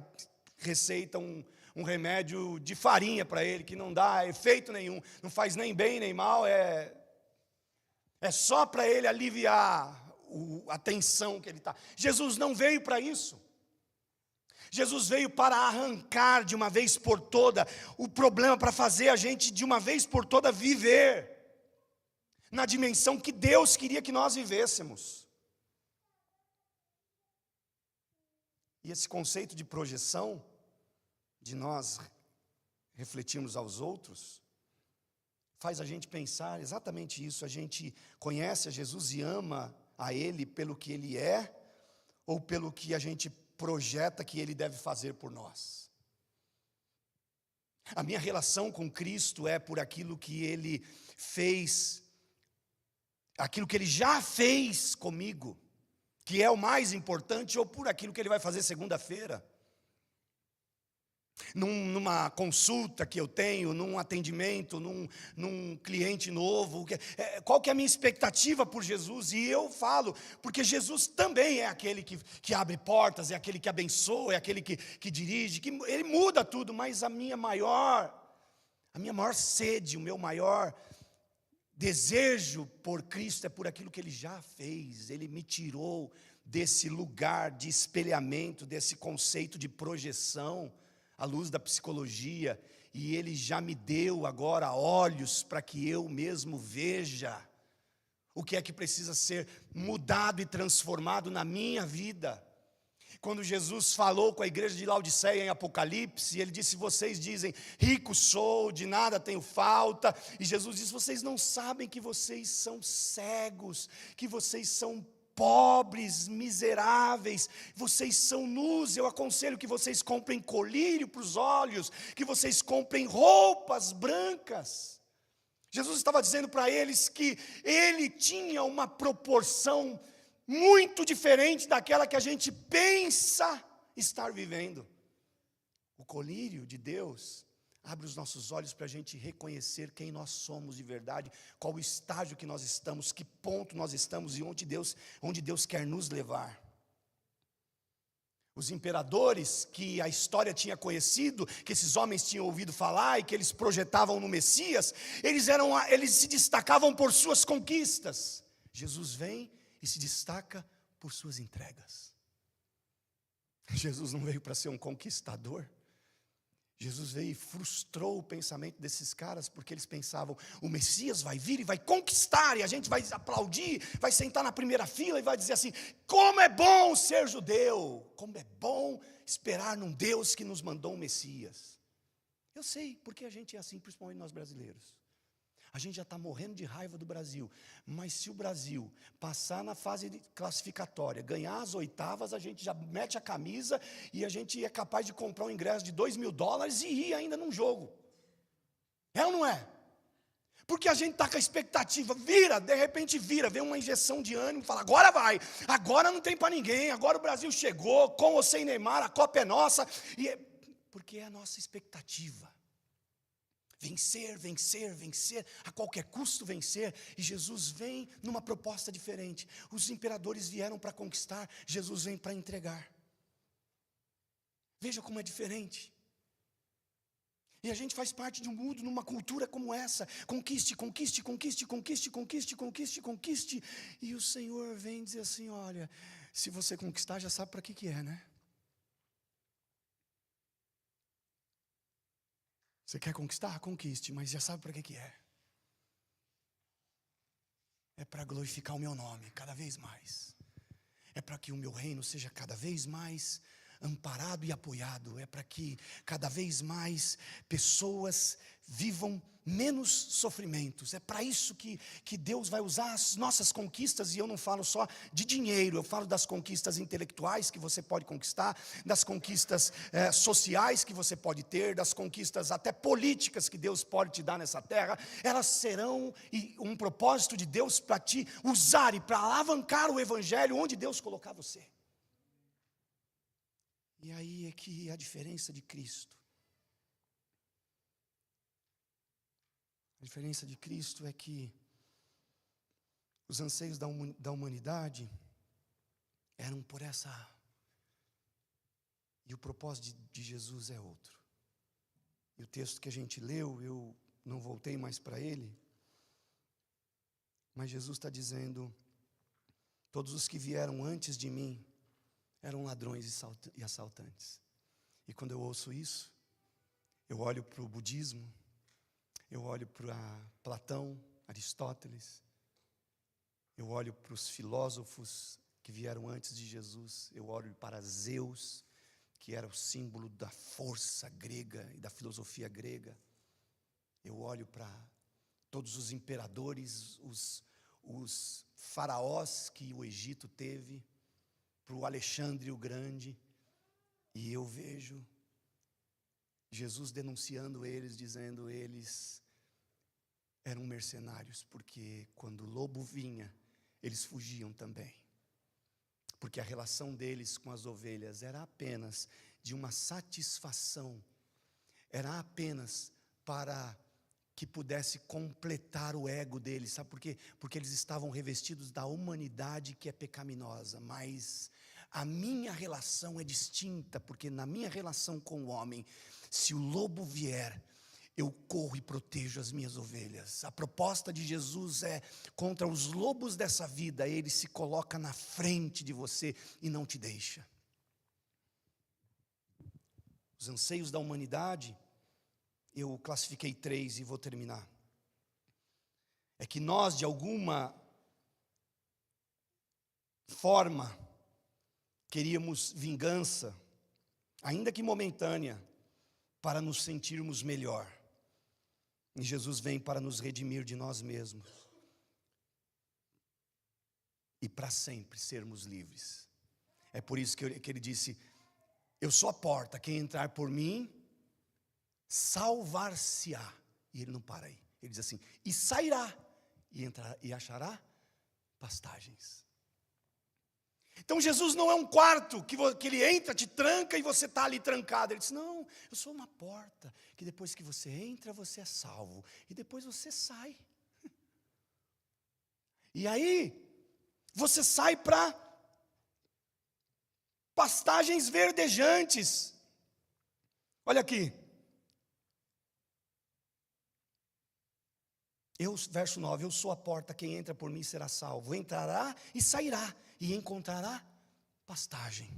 receita um remédio de farinha para ele, que não dá efeito nenhum, não faz nem bem nem mal, é só para ele aliviar a tensão que ele está. Jesus não veio para isso. Jesus veio para arrancar de uma vez por toda o problema, para fazer a gente de uma vez por toda viver na dimensão que Deus queria que nós vivêssemos. E esse conceito de projeção, de nós refletirmos aos outros, faz a gente pensar exatamente isso. A gente conhece a Jesus e ama a Ele pelo que Ele é, ou pelo que a gente projeta que Ele deve fazer por nós. A minha relação com Cristo é por aquilo que Ele fez, aquilo que Ele já fez comigo, que é o mais importante, ou por aquilo que Ele vai fazer segunda-feira. Numa consulta que eu tenho, num atendimento, num cliente novo, qual que é a minha expectativa por Jesus? E eu falo, porque Jesus também é aquele que abre portas, é aquele que abençoa, é aquele que dirige, que Ele muda tudo, mas a minha maior sede, o meu maior desejo por Cristo é por aquilo que Ele já fez. Ele me tirou desse lugar de espelhamento, desse conceito de projeção, à luz da psicologia, e Ele já me deu agora olhos para que eu mesmo veja o que é que precisa ser mudado e transformado na minha vida. Quando Jesus falou com a igreja de Laodiceia em Apocalipse, Ele disse: vocês dizem, rico sou, de nada tenho falta, e Jesus disse: vocês não sabem que vocês são cegos, que vocês são pobres, miseráveis, vocês são nus. Eu aconselho que vocês comprem colírio para os olhos, que vocês comprem roupas brancas. Jesus estava dizendo para eles que Ele tinha uma proporção muito diferente daquela que a gente pensa estar vivendo. O colírio de Deus abre os nossos olhos para a gente reconhecer quem nós somos de verdade, qual o estágio que nós estamos, que ponto nós estamos e onde Deus quer nos levar. Os imperadores que a história tinha conhecido, que esses homens tinham ouvido falar e que eles projetavam no Messias, eles se destacavam por suas conquistas. Jesus vem e se destaca por suas entregas. Jesus não veio para ser um conquistador. Jesus veio e frustrou o pensamento desses caras, porque eles pensavam, o Messias vai vir e vai conquistar, e a gente vai aplaudir, vai sentar na primeira fila e vai dizer assim, como é bom ser judeu, como é bom esperar num Deus que nos mandou um Messias. Eu sei, porque a gente é assim, principalmente nós brasileiros. A gente já está morrendo de raiva do Brasil, mas se o Brasil passar na fase classificatória, ganhar as oitavas, a gente já mete a camisa e a gente é capaz de comprar um ingresso de $2.000 e ir ainda num jogo. É ou não é? Porque a gente está com a expectativa, de repente vira, vem uma injeção de ânimo, fala, agora vai, agora não tem para ninguém, agora o Brasil chegou, com ou sem Neymar, a Copa é nossa, porque é a nossa expectativa. Vencer, vencer, vencer, a qualquer custo vencer, e Jesus vem numa proposta diferente. Os imperadores vieram para conquistar, Jesus vem para entregar. Veja como é diferente. E a gente faz parte de um mundo, numa cultura como essa, conquiste, conquiste, conquiste, conquiste, conquiste, conquiste, conquiste, e o Senhor vem dizer assim, olha, se você conquistar, já sabe para que é, né? Você quer conquistar? Conquiste, mas já sabe para que é. É para glorificar o meu nome cada vez mais. É para que o meu reino seja cada vez mais amparado e apoiado. É para que cada vez mais pessoas vivam menos sofrimentos. É para isso que Deus vai usar as nossas conquistas, e eu não falo só de dinheiro, eu falo das conquistas intelectuais que você pode conquistar, das conquistas sociais que você pode ter, das conquistas até políticas que Deus pode te dar nessa terra. Elas serão um propósito de Deus para te usar e para alavancar o evangelho onde Deus colocar você. E aí é que a diferença de Cristo. A diferença de Cristo é que os anseios da humanidade eram por essa, e o propósito de Jesus é outro. E o texto que a gente leu, eu não voltei mais para ele, mas Jesus está dizendo, todos os que vieram antes de mim eram ladrões e assaltantes. E quando eu ouço isso, eu olho para o budismo, eu olho para Platão, Aristóteles, eu olho para os filósofos que vieram antes de Jesus, eu olho para Zeus, que era o símbolo da força grega e da filosofia grega, eu olho para todos os imperadores, os faraós que o Egito teve, para o Alexandre o Grande, e eu vejo Jesus denunciando eles, dizendo eles eram mercenários, porque quando o lobo vinha, eles fugiam também. Porque a relação deles com as ovelhas era apenas de uma satisfação, era apenas para que pudesse completar o ego deles, sabe por quê? Porque eles estavam revestidos da humanidade que é pecaminosa, mas a minha relação é distinta, porque na minha relação com o homem, se o lobo vier, eu corro e protejo as minhas ovelhas. A proposta de Jesus é contra os lobos dessa vida, ele se coloca na frente de você e não te deixa. Os anseios da humanidade, eu classifiquei 3 e vou terminar. É que nós, de alguma forma, queríamos vingança, ainda que momentânea, para nos sentirmos melhor. E Jesus vem para nos redimir de nós mesmos. E para sempre sermos livres. É por isso que ele disse, eu sou a porta, quem entrar por mim, salvar-se-á. E ele não para aí. Ele diz assim, e sairá, e achará pastagens. Então Jesus não é um quarto que ele entra, te tranca e você está ali trancado. Ele diz, não, eu sou uma porta, que depois que você entra, você é salvo. E depois você sai. E aí, você sai para pastagens verdejantes. Olha aqui. Verso 9, eu sou a porta, quem entra por mim será salvo. Entrará e sairá, e encontrará pastagem.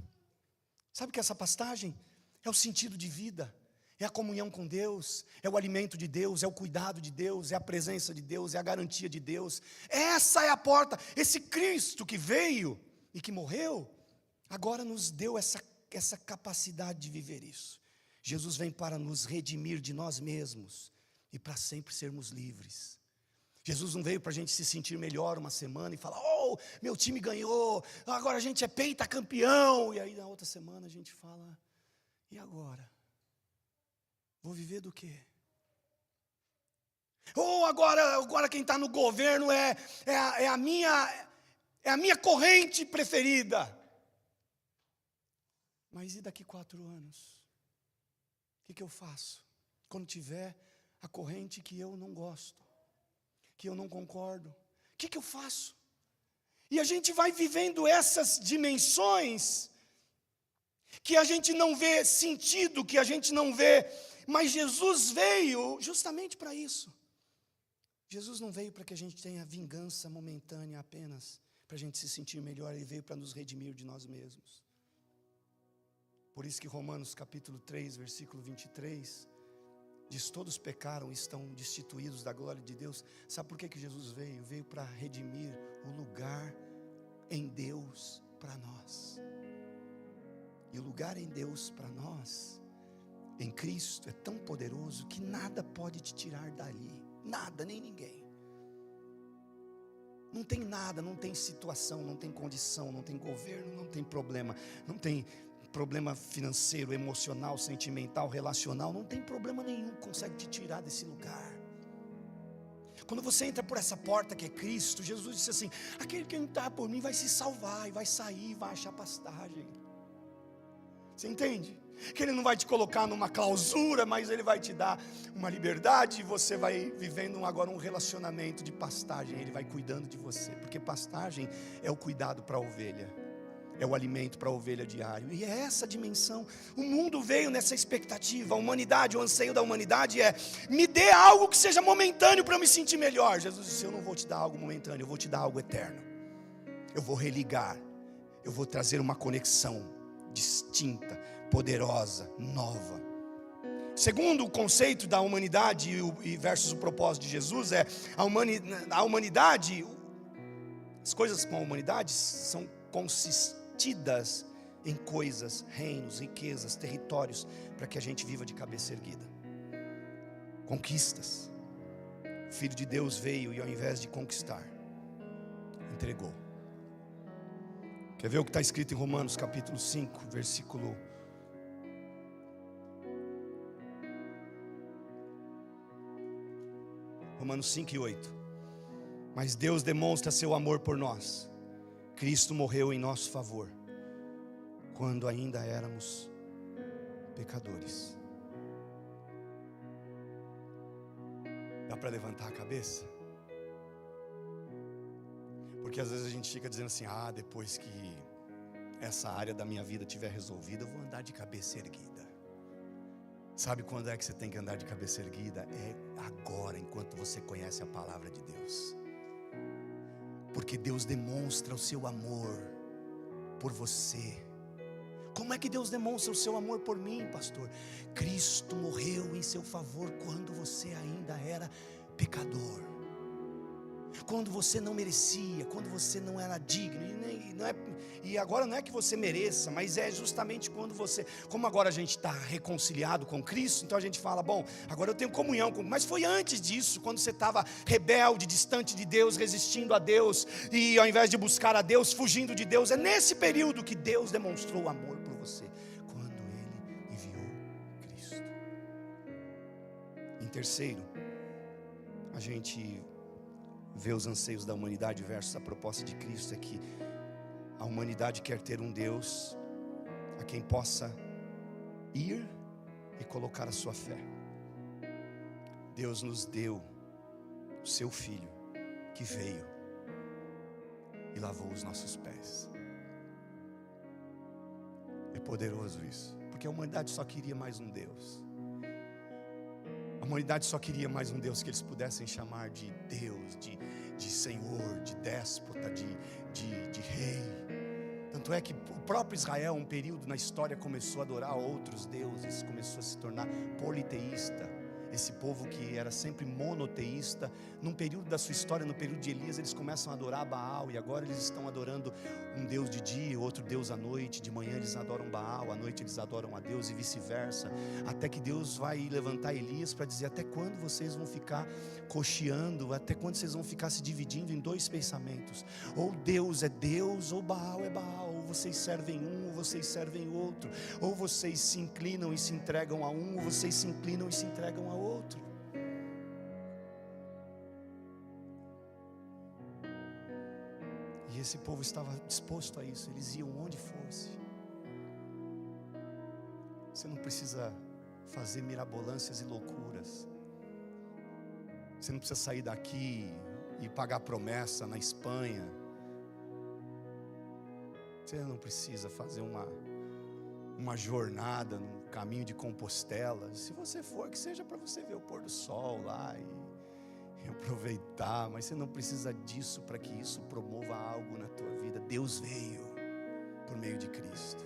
Sabe o que é essa pastagem? É o sentido de vida, é a comunhão com Deus, é o alimento de Deus, é o cuidado de Deus, é a presença de Deus, é a garantia de Deus. Essa é a porta. Esse Cristo que veio e que morreu, agora nos deu essa capacidade de viver isso. Jesus vem para nos redimir de nós mesmos e para sempre sermos livres. Jesus não veio para a gente se sentir melhor uma semana e falar: oh, meu time ganhou, agora a gente é pentacampeão. E aí na outra semana a gente fala: e agora? Vou viver do quê? Ou agora quem está no governo é a minha corrente preferida. Mas e daqui 4 anos? O que eu faço? Quando tiver a corrente que eu não gosto, que eu não concordo, o que eu faço? E a gente vai vivendo essas dimensões que a gente não vê sentido, que a gente não vê. Mas Jesus veio justamente para isso. Jesus não veio para que a gente tenha vingança momentânea apenas, para a gente se sentir melhor. Ele veio para nos redimir de nós mesmos. Por isso que Romanos capítulo 3, versículo 23, diz: todos pecaram e estão destituídos da glória de Deus. Sabe por que Jesus veio? Veio para redimir o lugar em Deus para nós. E o lugar em Deus para nós, em Cristo, é tão poderoso que nada pode te tirar dali. Nada, nem ninguém. Não tem nada, não tem situação, não tem condição, não tem governo, não tem problema, não tem problema financeiro, emocional, sentimental, relacional, não tem problema nenhum que consegue te tirar desse lugar. Quando você entra por essa porta que é Cristo, Jesus disse assim: aquele que entrar por mim vai se salvar, e vai sair, vai achar pastagem. Você entende? Que Ele não vai te colocar numa clausura, mas Ele vai te dar uma liberdade, e você vai vivendo agora um relacionamento de pastagem. Ele vai cuidando de você, porque pastagem é o cuidado para a ovelha, é o alimento para a ovelha diário. E é essa dimensão. O mundo veio nessa expectativa. A humanidade, o anseio da humanidade é: me dê algo que seja momentâneo para eu me sentir melhor. Jesus disse: eu não vou te dar algo momentâneo, eu vou te dar algo eterno. Eu vou religar, eu vou trazer uma conexão distinta, poderosa, nova. Segundo o conceito da humanidade e versus o propósito de Jesus, é a humanidade, as coisas com a humanidade são consistidas em coisas, reinos, riquezas, territórios, para que a gente viva de cabeça erguida. Conquistas. O Filho de Deus veio e ao invés de conquistar, entregou. Quer ver o que está escrito em Romanos capítulo 5, versículo Romanos 5 e 8. Mas Deus demonstra seu amor por nós. Cristo morreu em nosso favor, quando ainda éramos pecadores. Dá para levantar a cabeça? Porque às vezes a gente fica dizendo assim: depois que essa área da minha vida estiver resolvida, eu vou andar de cabeça erguida. Sabe quando é que você tem que andar de cabeça erguida? É agora, enquanto você conhece a palavra de Deus. Porque Deus demonstra o seu amor por você. Como é que Deus demonstra o seu amor por mim, pastor? Cristo morreu em seu favor quando você ainda era pecador, quando você não merecia, quando você não era digno. E agora não é que você mereça, mas é justamente quando você, como agora a gente está reconciliado com Cristo, então a gente fala: bom, agora eu tenho comunhão com. Mas foi antes disso, quando você estava rebelde, distante de Deus, resistindo a Deus, e ao invés de buscar a Deus, fugindo de Deus. É nesse período que Deus demonstrou amor por você, quando Ele enviou Cristo. Em terceiro, a gente vê os anseios da humanidade versus a proposta de Cristo. É que a humanidade quer ter um Deus a quem possa ir e colocar a sua fé. Deus nos deu o seu Filho, que veio e lavou os nossos pés. É poderoso isso, porque a humanidade só queria mais um Deus. A humanidade só queria mais um Deus que eles pudessem chamar de Deus, de Senhor, de déspota, de rei. Tanto Tanto é que o próprio Israel, um período na história, começou a adorar outros deuses, começou a se tornar politeísta. Esse povo que era sempre monoteísta, num período da sua história, no período de Elias, eles começam a adorar Baal, e agora eles estão adorando um Deus de dia, outro Deus à noite. De manhã eles adoram Baal, à noite eles adoram a Deus, e vice-versa, até que Deus vai levantar Elias para dizer: até quando vocês vão ficar cocheando, até quando vocês vão ficar se dividindo em dois pensamentos? Ou Deus é Deus, ou Baal é Baal. Ou vocês servem um, ou vocês servem outro. Ou vocês se inclinam e se entregam a um, ou vocês se inclinam e se entregam a outro. E esse povo estava disposto a isso. Eles iam onde fosse. Você não precisa fazer mirabolâncias e loucuras. Você não precisa sair daqui e pagar promessa na Espanha. Você não precisa fazer uma jornada no caminho de Compostela. Se você for, que seja para você ver o pôr do sol lá e aproveitar. Mas você não precisa disso para que isso promova algo na tua vida. Deus veio por meio de Cristo.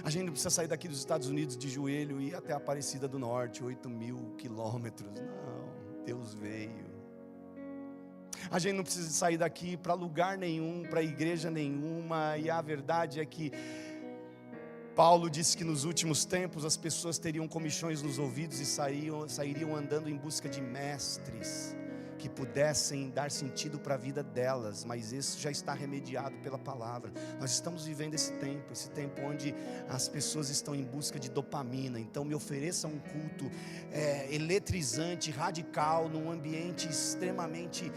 A gente não precisa sair daqui dos Estados Unidos de joelho e ir até a Aparecida do Norte, 8.000 quilômetros. Não, Deus veio. A gente não precisa sair daqui para lugar nenhum, para igreja nenhuma. E a verdade é que Paulo disse que nos últimos tempos as pessoas teriam comichões nos ouvidos e sairiam andando em busca de mestres que pudessem dar sentido para a vida delas, mas isso já está remediado pela palavra. Nós estamos vivendo esse tempo onde as pessoas estão em busca de dopamina. Então me ofereça um culto eletrizante, radical, num ambiente extremamente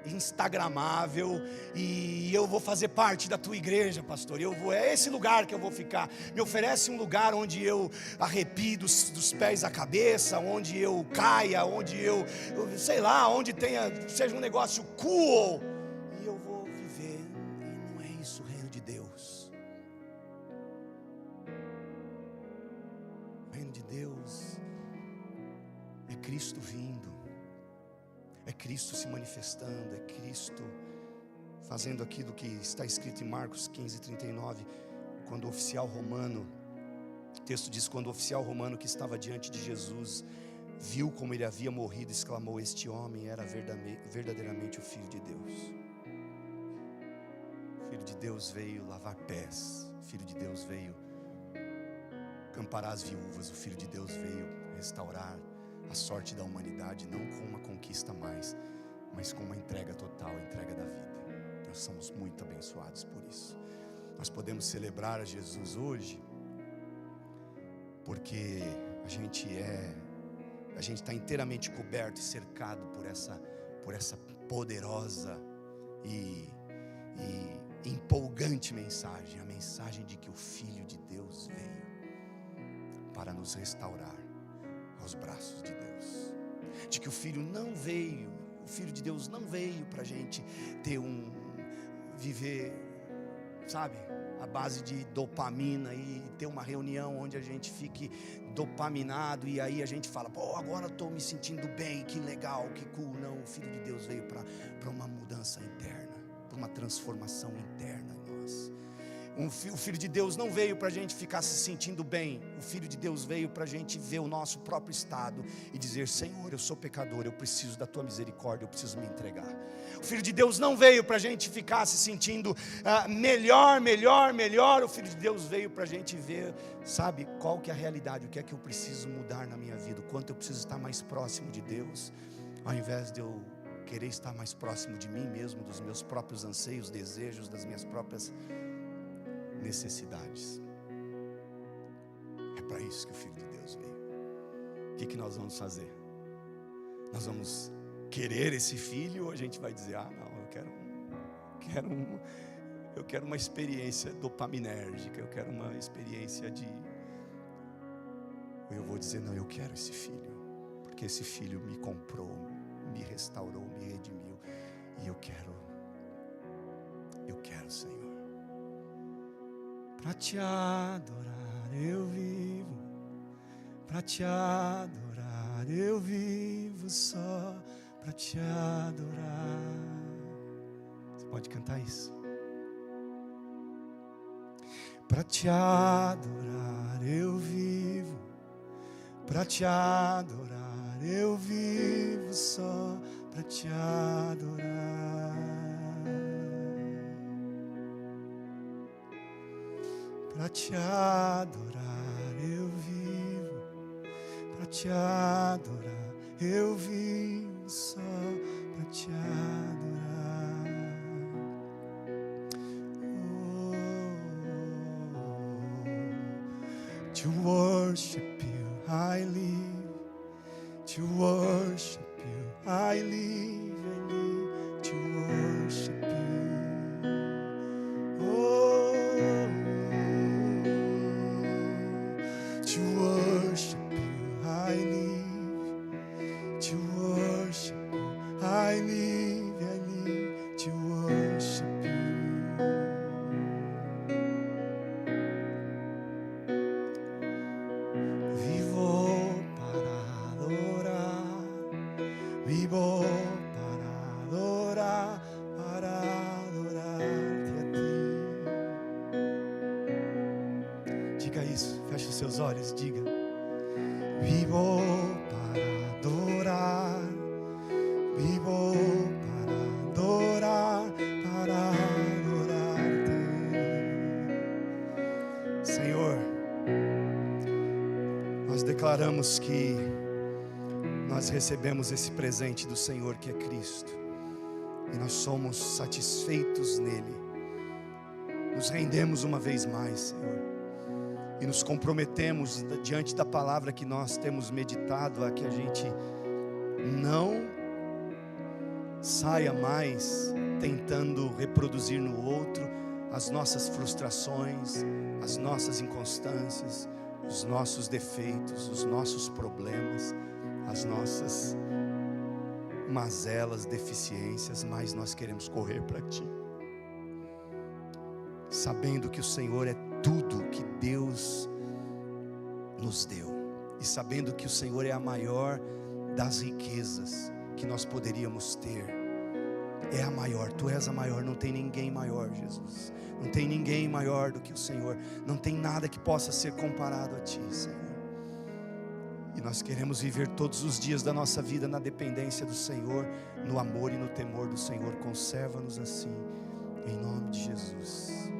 instagramável, e eu vou fazer parte da tua igreja, pastor. É esse lugar que eu vou ficar. Me oferece um lugar onde eu arrepie dos pés à cabeça, onde eu caia, onde eu sei lá, onde seja um negócio cool, e eu vou viver. E não é isso o reino de Deus. O reino de Deus é Cristo vindo, é Cristo se manifestando, é Cristo fazendo aquilo que está escrito em Marcos 15:39, quando o oficial romano, o texto diz: quando o oficial romano que estava diante de Jesus viu como ele havia morrido, exclamou: este homem era verdadeiramente o Filho de Deus. O Filho de Deus veio lavar pés, o Filho de Deus veio amparar as viúvas, o Filho de Deus veio restaurar a sorte da humanidade, não com uma conquista mais, mas com uma entrega total, a entrega da vida. Nós somos muito abençoados por isso. Nós podemos celebrar a Jesus hoje, porque a gente está inteiramente coberto e cercado por essa poderosa e empolgante mensagem, a mensagem de que o Filho de Deus veio para nos restaurar aos braços de Deus, de que o Filho de Deus não veio para a gente viver, sabe, a base de dopamina e ter uma reunião onde a gente fique dopaminado e aí a gente fala: pô, agora eu estou me sentindo bem, que legal, que cool. Não, o Filho de Deus veio para uma mudança interna, para uma transformação interna em nós. O Filho de Deus não veio para a gente ficar se sentindo bem. O Filho de Deus veio para a gente ver o nosso próprio estado e dizer: Senhor, eu sou pecador, eu preciso da tua misericórdia, eu preciso me entregar. O Filho de Deus não veio para a gente ficar se sentindo melhor. O Filho de Deus veio para a gente ver, sabe, qual que é a realidade, o que é que eu preciso mudar na minha vida, o quanto eu preciso estar mais próximo de Deus, ao invés de eu querer estar mais próximo de mim mesmo, dos meus próprios anseios, desejos, das minhas próprias necessidades. É para isso que o Filho de Deus veio. O que nós vamos fazer? Nós vamos querer esse filho, ou a gente vai dizer: ah, não, eu quero uma experiência dopaminérgica, eu quero uma experiência eu vou dizer: não, eu quero esse filho, porque esse filho me comprou, me restaurou, me redimiu, e eu quero, Senhor. Para te adorar eu vivo, para te adorar eu vivo, só para te adorar. Você pode cantar isso? Para te adorar eu vivo, para te adorar eu vivo, só para te adorar. Para te adorar eu vivo, para te adorar eu vivo, só para te adorar. To worship you I live, to worship you I live to worship you. Oh, to worship you I live, to worship you I live to worship you. Vivo para adorar-te a ti. Diga isso, feche os seus olhos, diga. Vivo para adorar, vivo para adorar-te. Senhor, nós declaramos que nós recebemos esse presente do Senhor que é Cristo, e nós somos satisfeitos nele. Nos rendemos uma vez mais, Senhor, e nos comprometemos diante da palavra que nós temos meditado, a que a gente não saia mais tentando reproduzir no outro as nossas frustrações, as nossas inconstâncias, os nossos defeitos, os nossos problemas, as nossas mazelas, deficiências, mas nós queremos correr para Ti, sabendo que o Senhor é tudo que Deus nos deu, e sabendo que o Senhor é a maior das riquezas que nós poderíamos ter. É a maior, Tu és a maior, não tem ninguém maior, Jesus. Não tem ninguém maior do que o Senhor. Não tem nada que possa ser comparado a Ti, Senhor. E nós queremos viver todos os dias da nossa vida na dependência do Senhor, no amor e no temor do Senhor. Conserva-nos assim, em nome de Jesus.